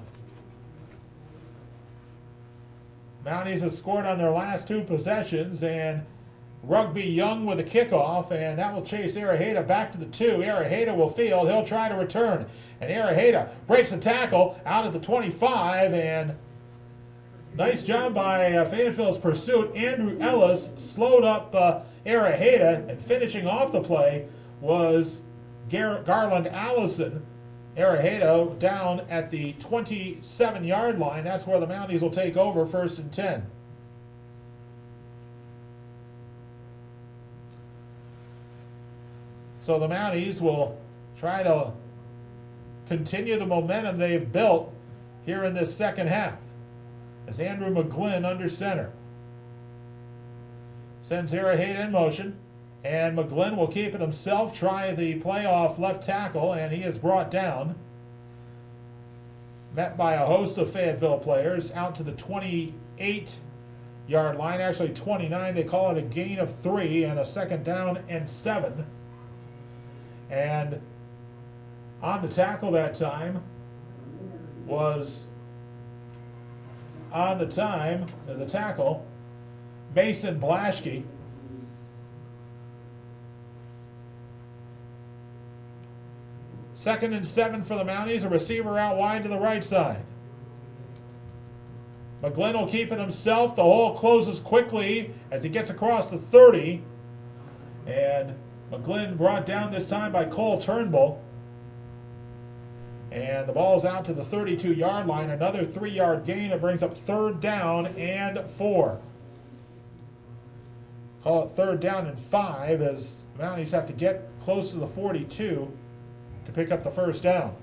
S4: Mounties have scored on their last 2 possessions, and Rugby Young with a kickoff, and that will chase Araheda back to the 2. Araheda will field. He'll try to return, and Araheda breaks a tackle out at the 25, and nice job by Fayetteville's pursuit. Andrew Ellis slowed up Araheda, and finishing off the play was Garland Allison. Araheda down at the 27-yard line. That's where the Mounties will take over 1st and 10. So the Mounties will try to continue the momentum they've built here in this second half. As Andrew McGlynn under center sends Araheda in motion, and McGlynn will keep it himself, try the playoff left tackle, and he is brought down. Met by a host of Fayetteville players out to the 28-yard line, actually 29. They call it a gain of 3 and a second down and 7. And on the tackle that time was the tackle, Mason Blaschke. Second and 7 for the Mounties, a receiver out wide to the right side. McGlynn will keep it himself. The hole closes quickly as he gets across the 30. And McGlynn brought down this time by Cole Turnbull. And the ball's out to the 32-yard line. Another 3-yard gain. It brings up third down and 4. Call it third down and 5 as Mounties have to get close to the 42 to pick up the first down.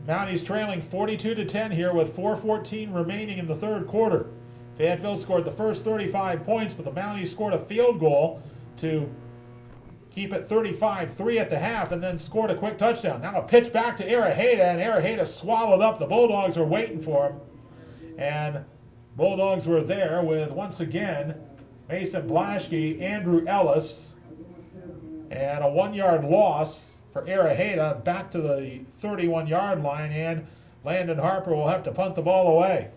S4: Mounties trailing 42-10 here with 4:14 remaining in the third quarter. Fayetteville scored the first 35 points, but the Mounties scored a field goal to keep it 35-3 at the half, and then scored a quick touchdown. Now a pitch back to Araheda, and Araheda swallowed up. The Bulldogs were waiting for him, and Bulldogs were there with, once again, Mason Blaschke, Andrew Ellis, and a 1-yard loss for Araheda back to the 31-yard line, and Landon Harper will have to punt the ball away.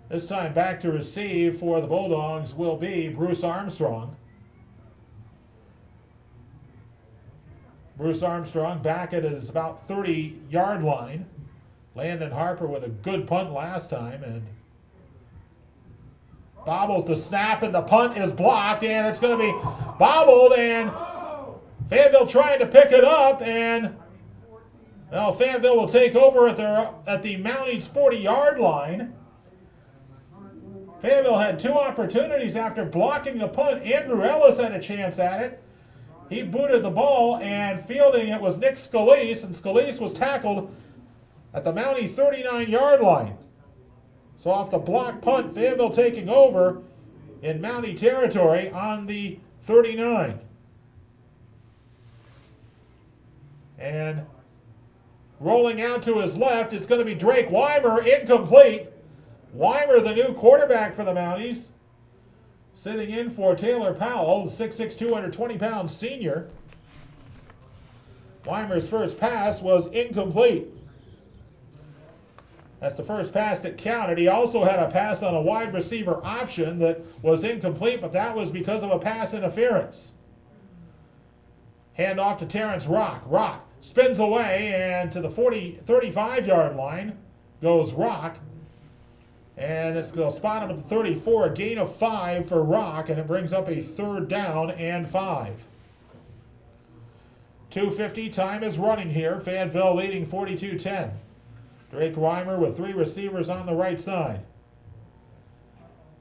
S4: This time back to receive for the Bulldogs will be Bruce Armstrong. Bruce Armstrong back at his about 30-yard line. Landon Harper with a good punt last time and bobbles the snap, and the punt is blocked, and it's going to be bobbled, and Fayetteville trying to pick it up, and well, Fayetteville will take over at the Mounties 40-yard line. Fayetteville had 2 opportunities after blocking the punt. Andrew Ellis had a chance at it. He booted the ball, and fielding it was Nick Scalise, and Scalise was tackled at the Mountie 39-yard line. So off the block punt, Fayetteville taking over in Mountie territory on the 39. And rolling out to his left, it's going to be Drake Weimer, incomplete. Weimer, the new quarterback for the Mounties, sitting in for Taylor Powell, the 6'6", 220-pound senior. Weimer's first pass was incomplete. That's the first pass that counted. He also had a pass on a wide receiver option that was incomplete, but that was because of a pass interference. Hand off to Terrence Rock. Rock spins away, and to the 35-yard line goes Rock. And they'll spot him at the 34, a gain of 5 for Rock, and it brings up a third down and 5. 2:50, time is running here. Fayetteville leading 42-10. Drake Weimer with 3 receivers on the right side.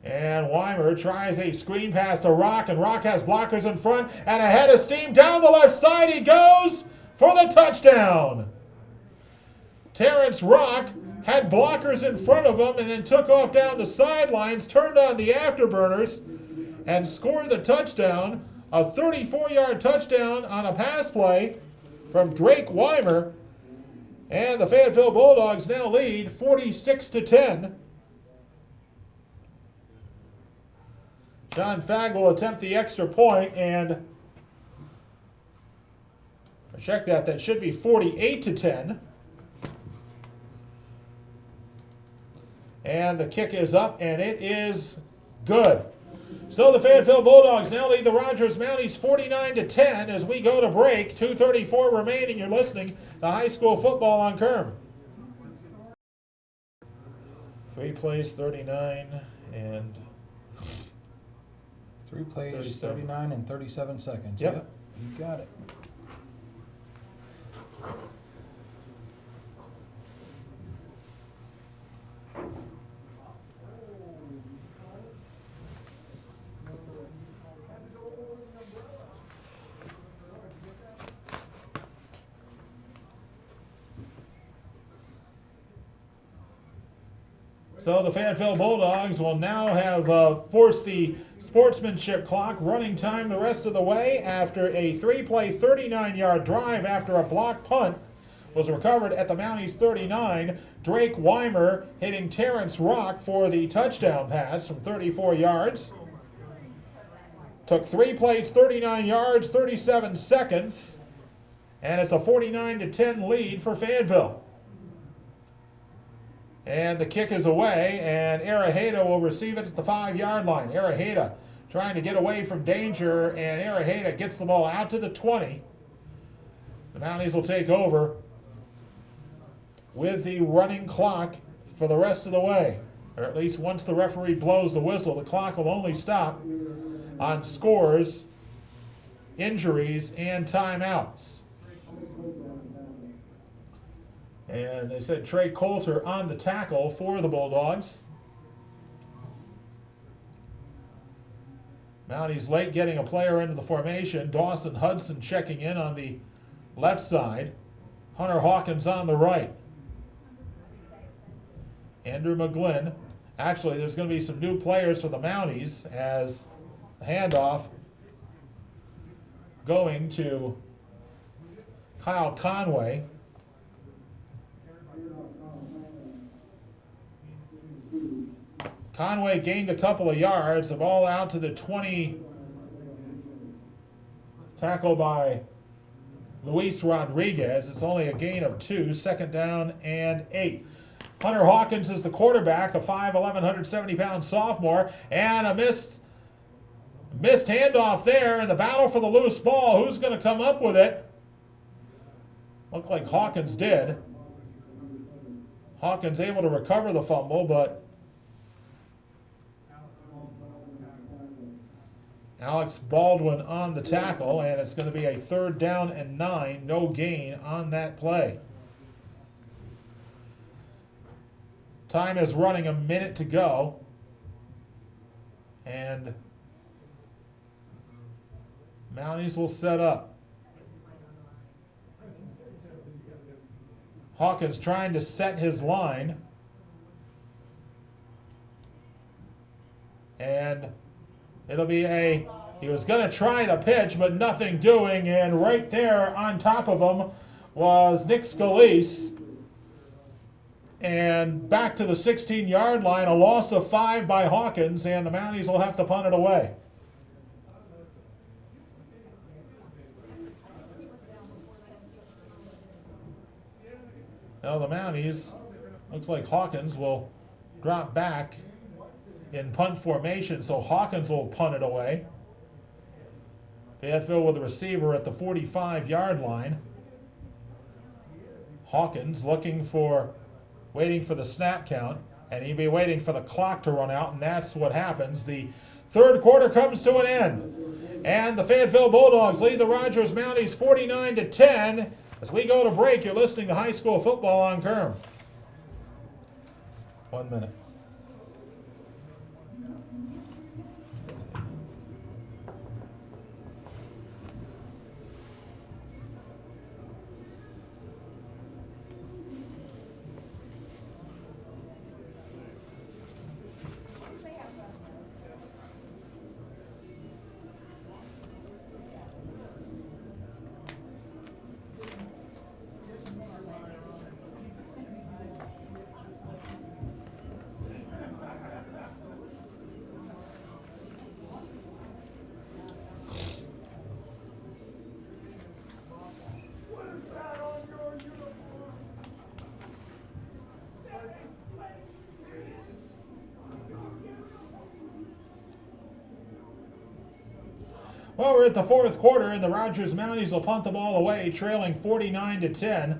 S4: And Weimer tries a screen pass to Rock, and Rock has blockers in front, and ahead of steam down the left side he goes for the touchdown. Terrence Rock had blockers in front of him and then took off down the sidelines, turned on the afterburners, and scored the touchdown. A 34-yard touchdown on a pass play from Drake Weimer. And the Fayetteville Bulldogs now lead 46-10. John Fagg will attempt the extra point, and I checked that should be 48-10. And the kick is up, and it is good. So the Fayetteville Bulldogs now lead the Rogers Mounties 49-10 as we go to break. 2:34 remaining. You're listening to High School Football on Kerm. 3 plays, 39, and
S5: 3 plays,
S4: 37.
S5: 39 and 37 seconds.
S4: Yep.
S5: You got it.
S4: So the Fayetteville Bulldogs will now have forced the sportsmanship clock, running time the rest of the way after a 3-play 39-yard drive after a block punt was recovered at the Mounties 39. Drake Weimer hitting Terrence Rock for the touchdown pass from 34 yards. Took 3 plays, 39 yards, 37 seconds, and it's a 49-10 lead for Fayetteville. And the kick is away, and Araheda will receive it at the 5-yard line. Araheda trying to get away from danger, and Araheda gets the ball out to the 20. The Mounties will take over with the running clock for the rest of the way. Or at least once the referee blows the whistle, the clock will only stop on scores, injuries, and timeouts. And they said Trey Coulter on the tackle for the Bulldogs. Mounties late getting a player into the formation. Dawson Hudson checking in on the left side. Hunter Hawkins on the right. Andrew McGlynn. Actually, there's going to be some new players for the Mounties as the handoff going to Kyle Conway. Conway gained a couple of yards, the ball out to the 20, tackle by Luis Rodriguez. It's only a gain of 2, 2nd down and 8. Hunter Hawkins is the quarterback, a 5'11", 170-pound sophomore, and a missed handoff there in the battle for the loose ball. Who's going to come up with it? Looked like Hawkins did. Hawkins able to recover the fumble, but Alex Baldwin on the tackle, and it's going to be a 3rd down and 9, no gain on that play. Time is running, a minute to go, and Mounties will set up. Hawkins trying to set his line, and it'll be he was going to try the pitch, but nothing doing, and right there on top of him was Nick Scalise. And back to the 16-yard line, a loss of 5 by Hawkins, and the Mounties will have to punt it away. Now the Mounties, looks like Hawkins will drop back in punt formation, so Hawkins will punt it away. Fayetteville with the receiver at the 45-yard line. Hawkins waiting for the snap count, and he'll be waiting for the clock to run out, and that's what happens. The 3rd quarter comes to an end, and the Fayetteville Bulldogs lead the Rogers Mounties 49-10. As we go to break, you're listening to High School Football on Kerm. 1 minute. Well, we're at the 4th quarter, and the Rogers Mounties will punt the ball away, trailing 49-10.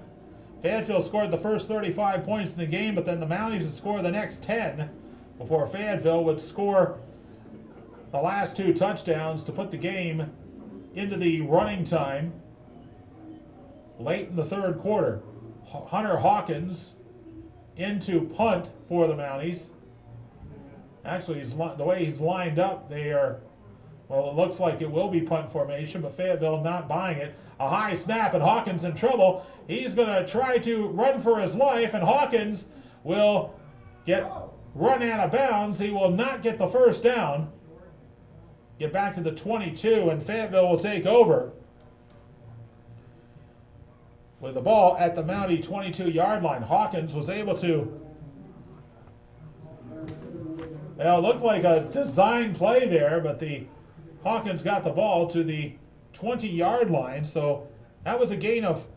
S4: Fayetteville scored the first 35 points in the game, but then the Mounties would score the next 10 before Fayetteville would score the last 2 touchdowns to put the game into the running time late in the 3rd quarter. Hunter Hawkins into punt for the Mounties. Actually, the way he's lined up, it looks like it will be punt formation, but Fayetteville not buying it. A high snap, and Hawkins in trouble. He's going to try to run for his life, and Hawkins will get run out of bounds. He will not get the first down. Get back to the 22, and Fayetteville will take over with the ball at the Mountie 22-yard line. Hawkins was able to, well, it looked like a design play there, but the Hawkins got the ball to the 20-yard line, so that was a gain of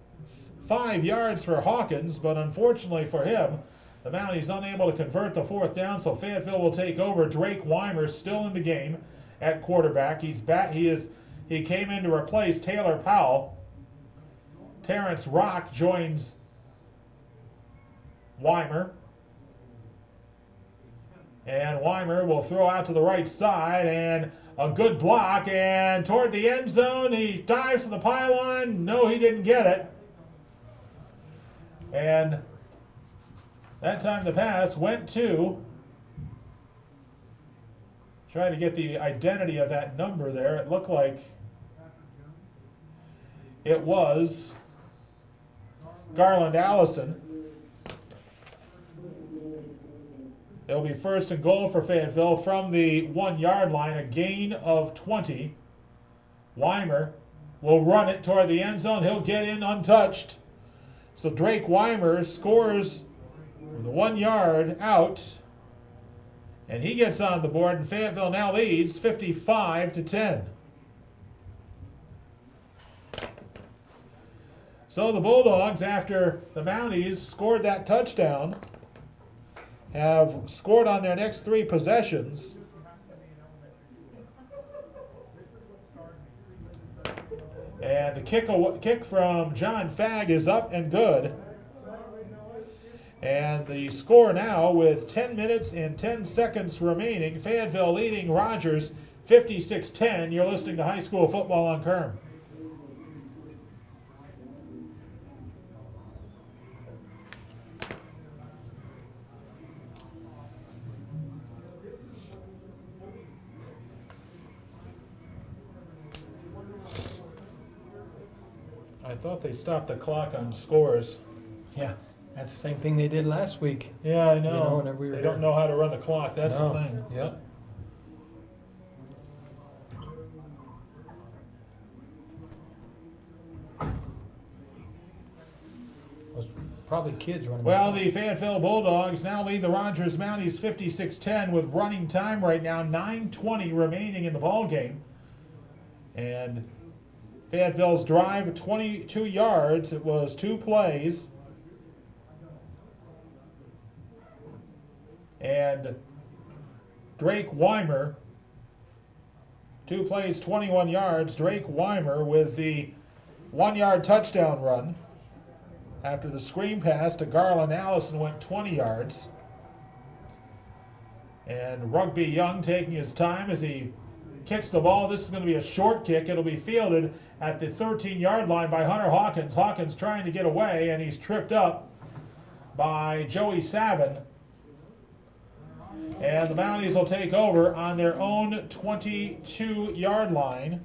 S4: 5 yards for Hawkins, but unfortunately for him, the Mounties unable to convert the fourth down, so Fayetteville will take over. Drake Weimer still in the game at quarterback. He's back. He came in to replace Taylor Powell. Terrence Rock joins Weimer. And Weimer will throw out to the right side, and a good block, and toward the end zone, he dives to the pylon. No, he didn't get it. And that time the pass went to, try to get the identity of that number there. It looked like it was Garland Allison. It'll be first and goal for Fayetteville from the 1-yard line, a gain of 20. Weimer will run it toward the end zone. He'll get in untouched. So Drake Weimer scores from the 1 yard out, and he gets on the board, and Fayetteville now leads 55-10. So the Bulldogs, after the Mounties scored that touchdown, have scored on their next 3 possessions. And the kick from John Fagg is up and good. And the score now, with 10 minutes and 10 seconds remaining, Fayetteville leading Rogers 56-10. You're listening to High School Football on Kerm. I thought they stopped the clock on scores.
S5: Yeah, that's the same thing they did last week.
S4: Yeah, I know.
S5: You know, whenever we were
S4: they
S5: here.
S4: don't know how to run the clock. That's
S5: No.
S4: the thing.
S5: Yep. Was probably kids running.
S4: Well, the Fayetteville Bulldogs now lead the Rogers Mounties 56-10 with running time right now, 9:20 remaining in the ball game. And Fayetteville's drive, 22 yards. It was 2 plays. And Drake Weimer, 2 plays, 21 yards. Drake Weimer with the 1-yard touchdown run after the screen pass to Garland Allison went 20 yards. And Rugby Young taking his time as he kicks the ball. This is going to be a short kick. It'll be fielded at the 13-yard line by Hunter Hawkins. Hawkins trying to get away, and he's tripped up by Joey Savin. And the Mounties will take over on their own 22-yard line.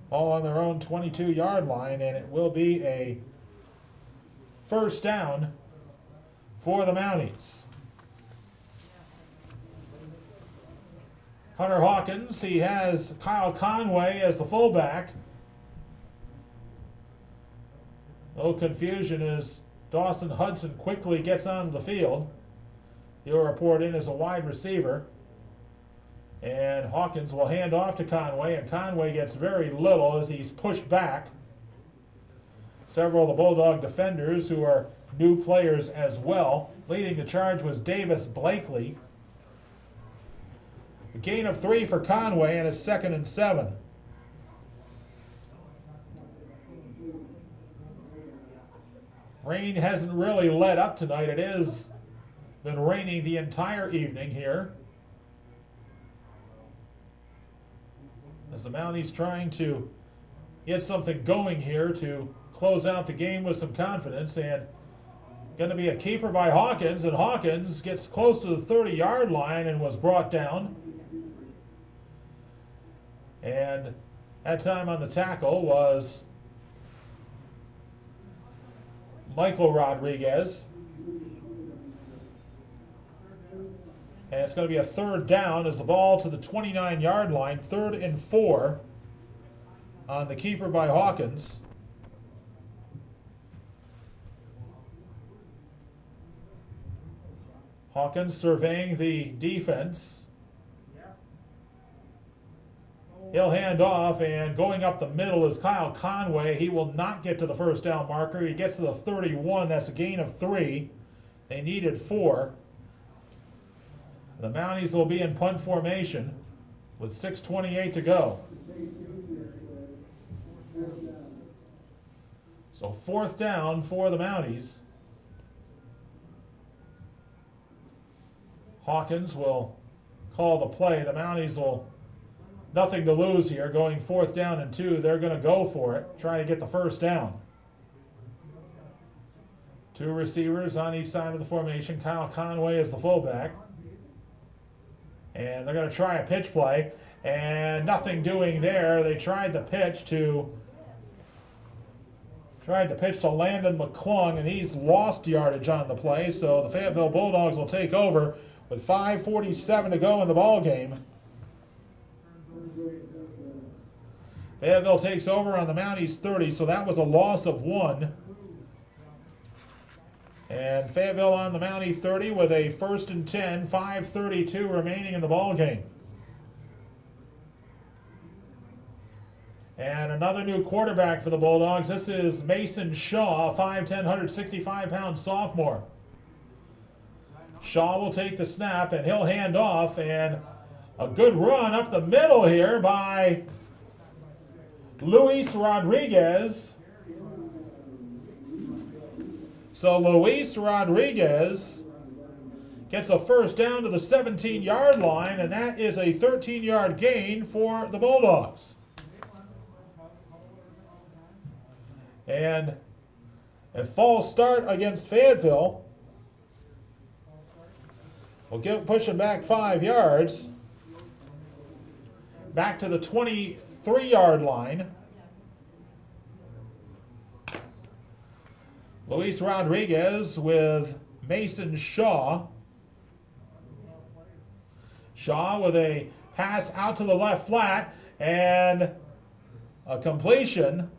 S4: All on their own 22-yard line, and it will be a first down for the Mounties. Hunter Hawkins, he has Kyle Conway as the fullback. No confusion as Dawson Hudson quickly gets onto the field. He'll report in as a wide receiver. And Hawkins will hand off to Conway, and Conway gets very little as he's pushed back. Several of the Bulldog defenders, who are new players as well. Leading the charge was Davis Blakely. A gain of 3 for Conway, and it's 2nd and 7. Rain hasn't really let up tonight. It has been raining the entire evening here, as the Mounties trying to get something going here to close out the game with some confidence. And going to be a keeper by Hawkins, and Hawkins gets close to the 30-yard line and was brought down. And That time on the tackle was Michael Rodriguez. And it's going to be a third down as the ball to the 29-yard line, 3rd and 4 on the keeper by Hawkins. Hawkins surveying the defense. He'll hand off, and going up the middle is Kyle Conway. He will not get to the first down marker. He gets to the 31. That's a gain of 3. They needed 4. The Mounties will be in punt formation with 6:28 to go. So 4th down for the Mounties. Hawkins will call the play. The Mounties will, nothing to lose here, going 4th down and 2. They're going to go for it, try to get the first down. 2 receivers on each side of the formation. Kyle Conway is the fullback. And they're going to try a pitch play, and nothing doing there. They tried the pitch to Landon McClung, and he's lost yardage on the play. So the Fayetteville Bulldogs will take over with 5:47 to go in the ball game. Fayetteville takes over on the Mounties 30, so that was a loss of 1. And Fayetteville on the Mountie 30 with a 1st and 10, 5:32 remaining in the ball game. And another new quarterback for the Bulldogs. This is Mason Shaw, 5'10", 165-pound sophomore. Shaw will take the snap, and he'll hand off, and a good run up the middle here by Luis Rodriguez. So Luis Rodriguez gets a first down to the 17-yard line, and that is a 13-yard gain for the Bulldogs. And a false start against Fayetteville will push them back 5 yards, back to the 23-yard line. Luis Rodriguez with Mason Shaw. Shaw with a pass out to the left flat and a completion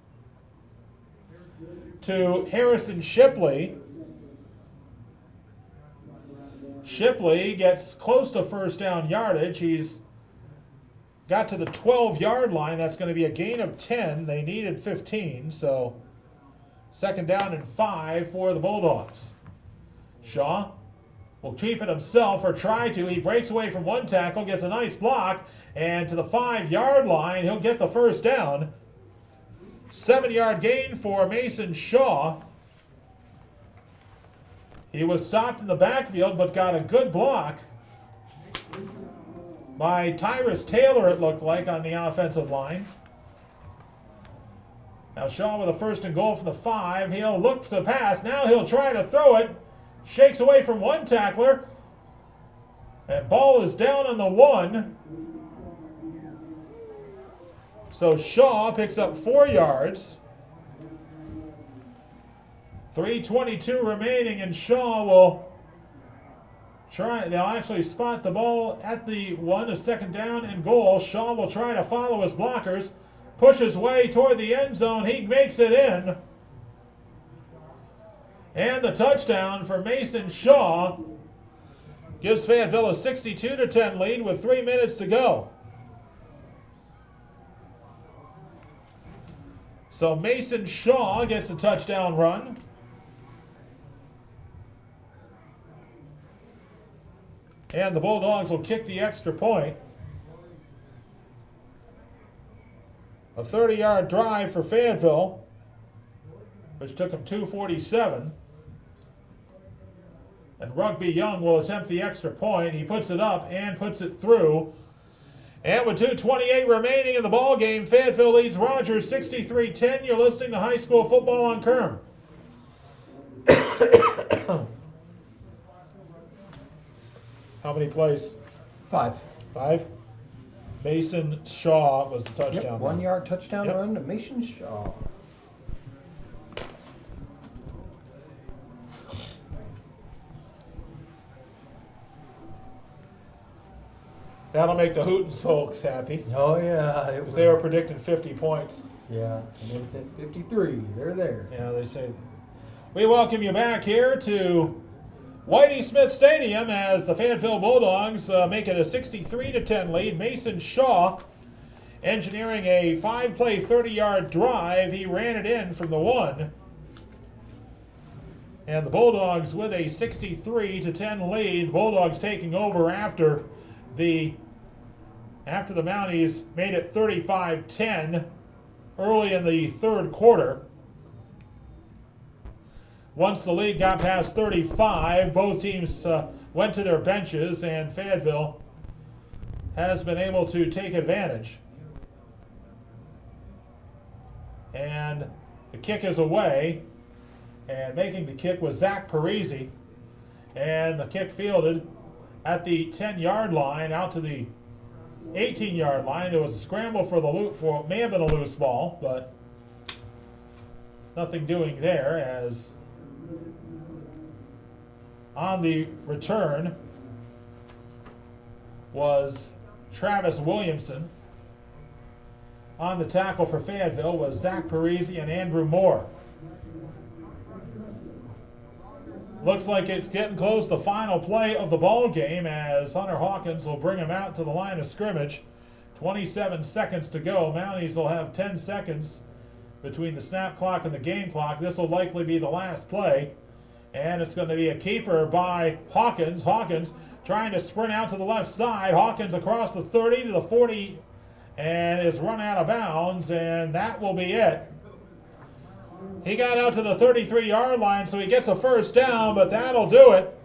S4: to Harrison Shipley. Shipley gets close to first down yardage. He's got to the 12-yard line. That's going to be a gain of 10. They needed 15, so 2nd down and 5 for the Bulldogs. Shaw will keep it himself, or try to. He breaks away from one tackle, gets a nice block, and to the 5-yard line, he'll get the first down. 7-yard gain for Mason Shaw. He was stopped in the backfield, but got a good block by Tyrus Taylor, it looked like, on the offensive line. Now Shaw with a 1st and goal from the 5. He'll look for the pass. Now he'll try to throw it. Shakes away from one tackler. And ball is down on the 1. So Shaw picks up 4 yards. 3:22 remaining, and Shaw will try. They'll actually spot the ball at the 1, a 2nd down and goal. Shaw will try to follow his blockers. Pushes way toward the end zone. He makes it in. And the touchdown for Mason Shaw gives Fayetteville a 62-10 lead with 3 minutes to go. So Mason Shaw gets the touchdown run. And the Bulldogs will kick the extra point. A 30-yard drive for Fayetteville, which took them 2:47. And Rugby Young will attempt the extra point. He puts it up and puts it through. And with 2:28 remaining in the ball game, Fayetteville leads Rogers 63-10. You're listening to High School Football on Kerm. How many plays?
S5: 5.
S4: 5? Mason Shaw was the touchdown.
S5: Yep, 1 yard touchdown
S4: Yep.
S5: run to Mason Shaw.
S4: That'll make the Hootens folks happy.
S5: Oh yeah, it
S4: Because they were predicting 50 points.
S5: Yeah, and then it's at 53. They're there.
S4: Yeah, they say. We welcome you back here to Whitey Smith Stadium as the Fayetteville Bulldogs make it a 63-10 lead. Mason Shaw engineering a 5-play, 30-yard drive. He ran it in from the 1. And the Bulldogs with a 63-10 lead. Bulldogs taking over after the Mounties made it 35-10 early in the third quarter. Once the lead got past 35, both teams went to their benches, and Fayetteville has been able to take advantage. And the kick is away, and making the kick was Zach Parisi, and the kick fielded at the 10-yard line out to the 18-yard line. There was a scramble for the may have been a loose ball, but nothing doing there, as on the return was Travis Williamson. On the tackle for Fayetteville was Zach Parisi and Andrew Moore. Looks like it's getting close to the final play of the ball game, as Hunter Hawkins will bring him out to the line of scrimmage. 27 seconds to go. Mounties will have 10 seconds between the snap clock and the game clock. This will likely be the last play, and it's going to be a keeper by Hawkins. Hawkins trying to sprint out to the left side. Hawkins across the 30 to the 40 and is run out of bounds, and that will be it. He got out to the 33-yard line, so he gets a first down, but that'll do it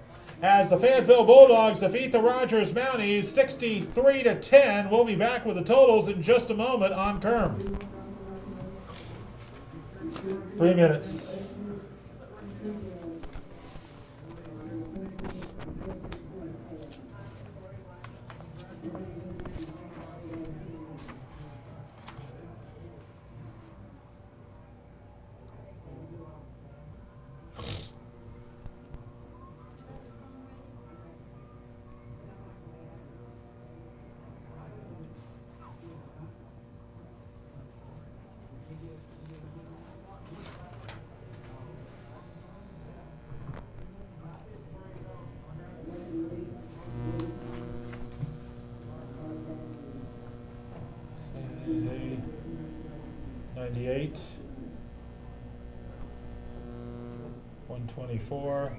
S4: as the Fayetteville Bulldogs defeat the Rogers Mounties 63-10. We'll be back with the totals in just a moment on Kerm. 3 minutes. Say 98, 124.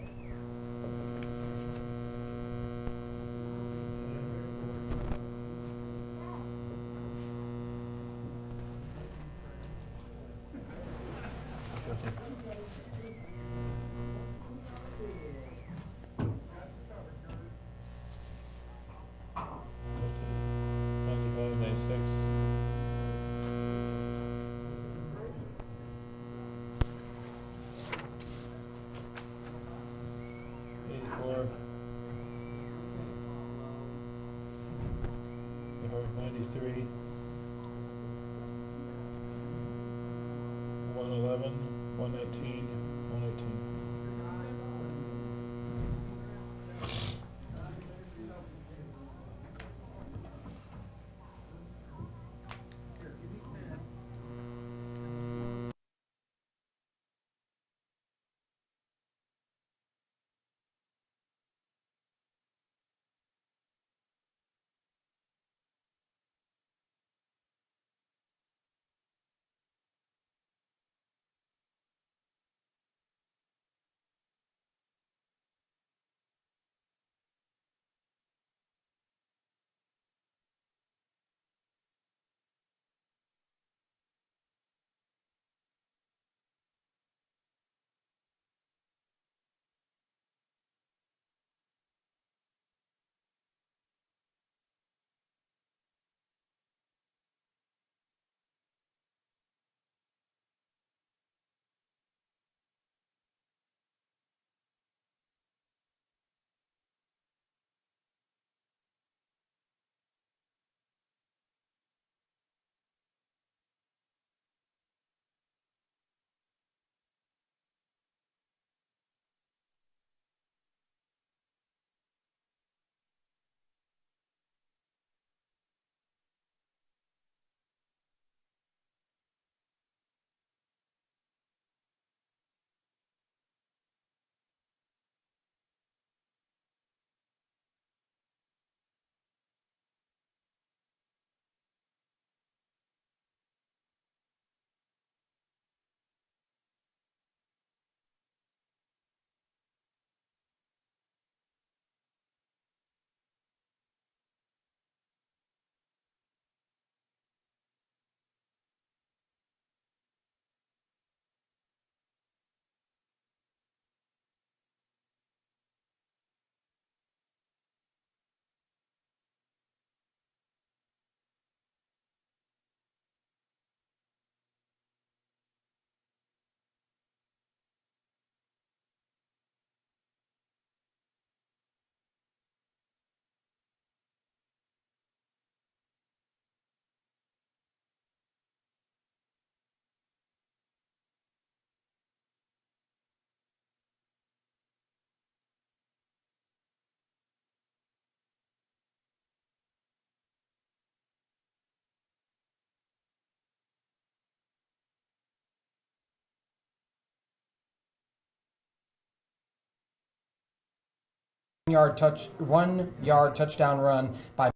S5: 1 yard touchdown run by